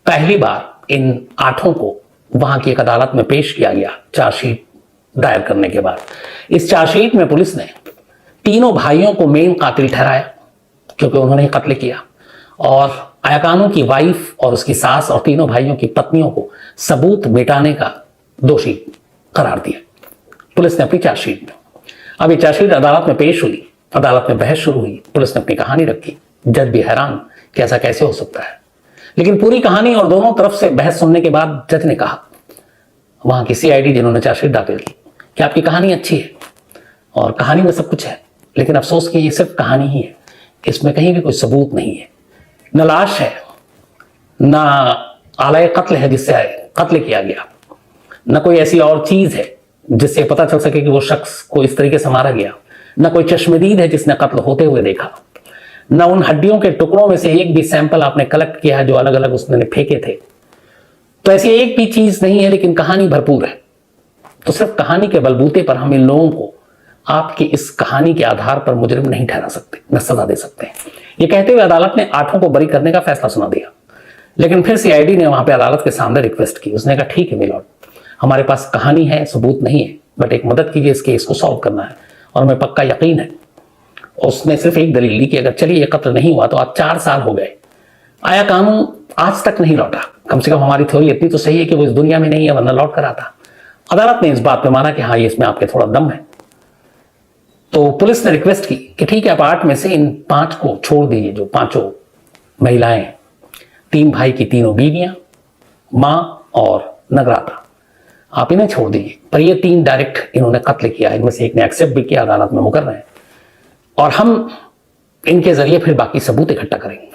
पहली बार इन 8 को वहां की एक अदालत में पेश किया गया, चार्जशीट दायर करने के बाद। इस चार्जशीट में पुलिस ने तीनों भाइयों को मेन कातिल ठहराया, क्योंकि उन्होंने कत्ल किया, और आया कानू की वाइफ और उसकी सास और तीनों भाइयों की पत्नियों को सबूत मिटाने का दोषी करार दिया पुलिस ने अपनी चार्जशीट में। अब ये चार्जशीट अदालत में पेश हुई, अदालत में बहस शुरू हुई, पुलिस ने अपनी कहानी रखी। जज भी हैरान कि ऐसा कैसे हो सकता है। लेकिन पूरी कहानी और दोनों तरफ से बहस सुनने के बाद जज ने कहा, वहां की सीआईडी जिन्होंने चार्जशीट दाखिल की, कि आपकी कहानी अच्छी है और कहानी में सब कुछ है, लेकिन अफसोस कि ये सिर्फ कहानी ही है, इसमें कहीं भी कोई सबूत नहीं है। न लाश है, न आलय कत्ल है जिससे कत्ल किया गया, न कोई ऐसी और चीज है जिससे पता चल सके कि वो शख्स को इस तरीके से मारा गया, न कोई चश्मदीद है जिसने कत्ल होते हुए देखा, न उन हड्डियों के टुकड़ों में से एक भी सैंपल आपने कलेक्ट किया है जो अलग अलग उसने फेंके थे। तो ऐसी एक भी चीज नहीं है, लेकिन कहानी भरपूर है। तो सिर्फ कहानी के बलबूते पर हम इन लोगों को आपकी इस कहानी के आधार पर मुजरिम नहीं ठहरा सकते, न सजा दे सकते हैं। ये कहते हुए अदालत ने 8 को बरी करने का फैसला सुना दिया। लेकिन फिर सीआईडी ने वहां पे अदालत के सामने रिक्वेस्ट की। उसने कहा ठीक है मिलॉर्ड, हमारे पास कहानी है, सबूत नहीं है, बट एक मदद कीजिए, इस केस को सॉल्व करना है और हमें पक्का यकीन है। उसने सिर्फ एक दलील ली कि अगर चलिए ये कत्ल नहीं हुआ तो आज 4 साल हो गए, आया कानून आज तक नहीं लौटा। कम से कम हमारी थ्योरी इतनी तो सही है कि वो इस दुनिया में नहीं है, वरना लौट कर आता। अदालत ने इस बात पे माना कि हाँ ये इसमें आपके थोड़ा दम है। तो पुलिस ने रिक्वेस्ट की कि ठीक है आप 8 में से इन 5 को छोड़ दीजिए, जो 5 महिलाएं, 3 भाई की 3 बीवियां, मां और नगराता, आप इन्हें छोड़ दीजिए। पर ये 3 डायरेक्ट इन्होंने कत्ल किया, इनमें से एक ने एक्सेप्ट भी किया, अदालत में मुकर्रर है, और हम इनके जरिए फिर बाकी सबूत इकट्ठा करेंगे।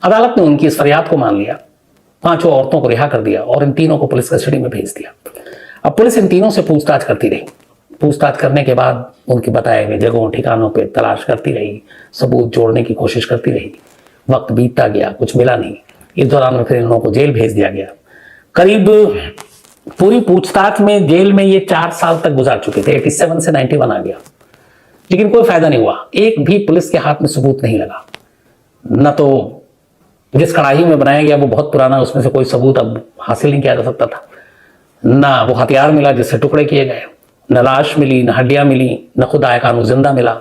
अदालत ने उनकी इस फरियाद को मान लिया, 5 औरतों को रिहा कर दिया और इन 3 को पुलिस कस्टडी में भेज दिया। अब पुलिस इन 3 से पूछताछ करती रही। पूछताछ करने के बाद उनके बताए गए जगहों ठिकानों पे तलाश करती रही, सबूत जोड़ने की कोशिश करती रही। वक्त बीतता गया, कुछ मिला नहीं। इस दौरान में फिर इन लोगों को जेल भेज दिया गया। करीब पूरी पूछताछ में जेल में ये 4 साल तक गुजार चुके थे। 87 से 91 आ गया, लेकिन कोई फायदा नहीं हुआ। एक भी पुलिस के हाथ में सबूत नहीं लगा। न तो जिस कढ़ाई में बनाया गया वो बहुत पुराना, उसमें से कोई सबूत अब हासिल नहीं किया जा सकता था। ना वो हथियार मिला जिससे टुकड़े किए गए, न लाश मिली, न हड्डियां मिली, न खुद आया कानून जिंदा मिला।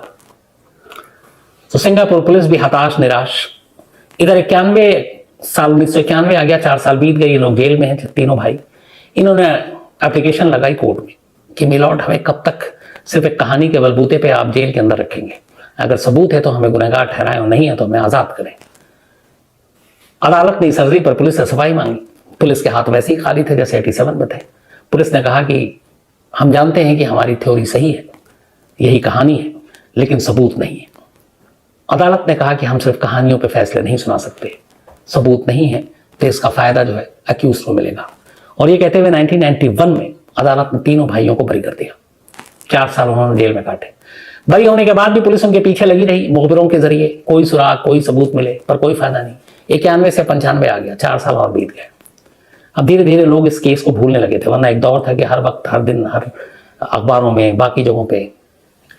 तो सिंगापुर पुलिस भी हताश निराश। इधर 1991 आ गया, 4 साल बीत गए, ये लोग जेल में हैं 3 भाई। इन्होंने एप्लीकेशन लगाई कोर्ट में कि मिलॉर्ड हमें कब तक सिर्फ एक कहानी के बलबूते पे आप जेल के अंदर रखेंगे, अगर सबूत है तो हमें गुनहगार ठहराएं और नहीं है तो हमें आजाद करें। अदालत ने इस अर्जी पर पुलिस से सफाई मांगी। पुलिस के हाथ वैसे ही खाली थे जैसे 87 में थे। पुलिस ने कहा कि हम जानते हैं कि हमारी थ्योरी सही है, यही कहानी है, लेकिन सबूत नहीं है। अदालत ने कहा कि हम सिर्फ कहानियों पर फैसले नहीं सुना सकते, सबूत नहीं है तो इसका फायदा जो है अक्यूज को मिलेगा। और ये कहते हुए 1991 में अदालत ने तीनों भाइयों को बरी कर दिया। 4 साल उन्होंने जेल में काटे। बरी होने के बाद भी पुलिस उनके पीछे लगी रही, मुखबिरों के जरिए कोई सुराग, कोई सबूत मिले, पर कोई फायदा नहीं। 91 से 95 आ गया, 4 साल और बीत गए। अब धीरे धीरे लोग इस केस को भूलने लगे थे, वरना एक दौर था कि हर वक्त, हर दिन, हर अखबारों में, बाकी जगहों पे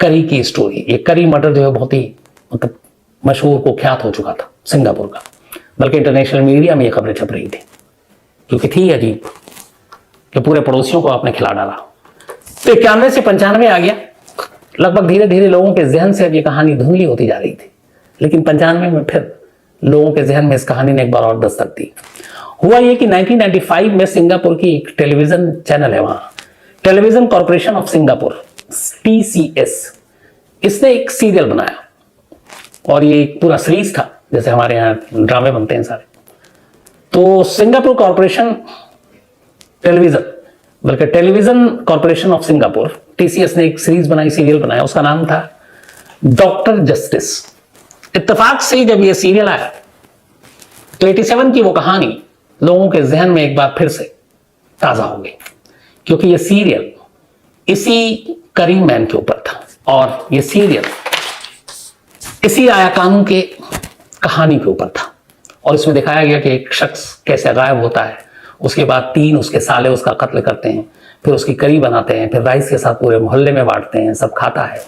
करी की स्टोरी, ये करी मर्डर जो है बहुत ही मतलब मशहूर, कुख्यात हो चुका था सिंगापुर का। बल्कि इंटरनेशनल मीडिया में ये खबरें छप रही थी, क्योंकि थी अजीब कि पूरे पड़ोसियों को आपने खिला डाला। तो 91 से 95 आ गया। लगभग धीरे धीरे लोगों के जहन से अब ये कहानी धुंधली होती जा रही थी। लेकिन 95 में फिर लोगों के जहन में इस कहानी ने एक बार और दस्तक दी। हुआ ये कि 1995 में सिंगापुर की एक टेलीविजन चैनल है, वहां television corporation of Singapore, TCS, इसने एक सीरियल बनाया। और ये एक पूरा सीरीज था, जैसे हमारे यहाँ ड्रामे बनते हैं सारे। तो सिंगापुर कॉर्पोरेशन टेलीविजन, बल्कि television corporation of Singapore, TCS ने एक सीरीज बनाई, सीरियल बनाया, उसका नाम था डॉक्टर जस्टिस। इत्तेफाक से जब ये सीरियल आया तो 87 की वो कहानी लोगों के जहन में एक बार फिर से ताजा हो गई, क्योंकि ये सीरियल इसी करीम मैन के ऊपर था। और ये सीरियल इसी आया कानून के कहानी के ऊपर था। और इसमें दिखाया गया कि एक शख्स कैसे गायब होता है, उसके बाद 3 उसके साले उसका कत्ल करते हैं, फिर उसकी करी बनाते हैं, फिर राइस के साथ पूरे मोहल्ले में बांटते हैं, सब खाता है।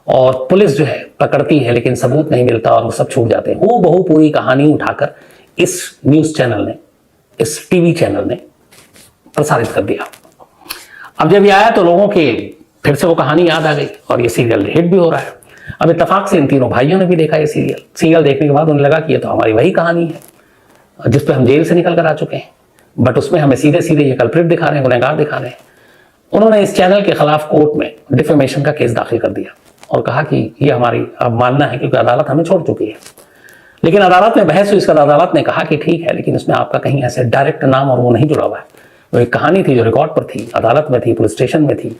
और पुलिस जो है पकड़ती है, लेकिन सबूत नहीं मिलता और वो सब छूट जाते हैं। वो बहु पूरी कहानी उठाकर इस न्यूज़ चैनल ने, इस टीवी चैनल ने प्रसारित कर दिया। अब जब ये आया तो लोगों के फिर से वो कहानी याद आ गई और ये सीरियल हिट भी हो रहा है। अब इत्तेफाक से इन तीनों भाइयों ने भी देखा ये सीरियल देखने के बाद उन्हें लगा कि ये तो हमारी वही कहानी है जिस पे हम जेल से निकल कर आ चुके हैं, बट उसमें हमें सीधे सीधे ये कल्प्रिट दिखा रहे हैं, गुनहगार दिखा रहे हैं। उन्होंने इस चैनल के खिलाफ कोर्ट में डिफेमेशन का केस दाखिल कर दिया और कहा कि ये हमारी अब मानना है, क्योंकि अदालत हमें छोड़ चुकी है। लेकिन अदालत में बहस हुई, इसका अदालत ने कहा कि ठीक है, लेकिन इसमें आपका कहीं ऐसे डायरेक्ट नाम और वो नहीं जुड़ा हुआ है। वो एक कहानी थी जो रिकॉर्ड पर थी, अदालत में थी, पुलिस स्टेशन में थी,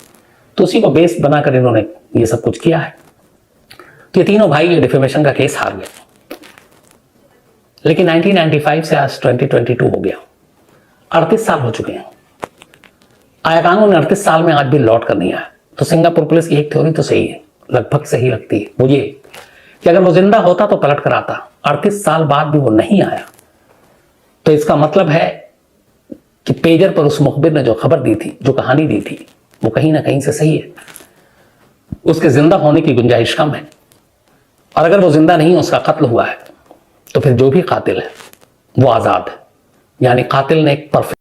तो उसी को बेस बनाकर इन्होंने ये सब कुछ किया है। तो ये तीनों भाई ये डिफेमेशन का केस हार गए। लेकिन 1995 से आज 2022 हो गया, 38 साल हो चुके हैं। आया कानून 38 साल में आज भी लौट कर नहीं आया। तो सिंगापुर पुलिस की एक थ्योरी तो सही है, लगभग सही लगती है मुझे, कि अगर वो जिंदा होता तो पलट कर आता। 38 साल बाद भी वो नहीं आया, तो इसका मतलब है कि पेजर पर उस मुखबिर ने जो खबर दी थी, जो कहानी दी थी, वो कहीं ना कहीं से सही है। उसके जिंदा होने की गुंजाइश कम है। और अगर वो जिंदा नहीं, उसका कत्ल हुआ है, तो फिर जो भी कातिल है वो आजाद है। यानी कातिल ने एक परफेक्ट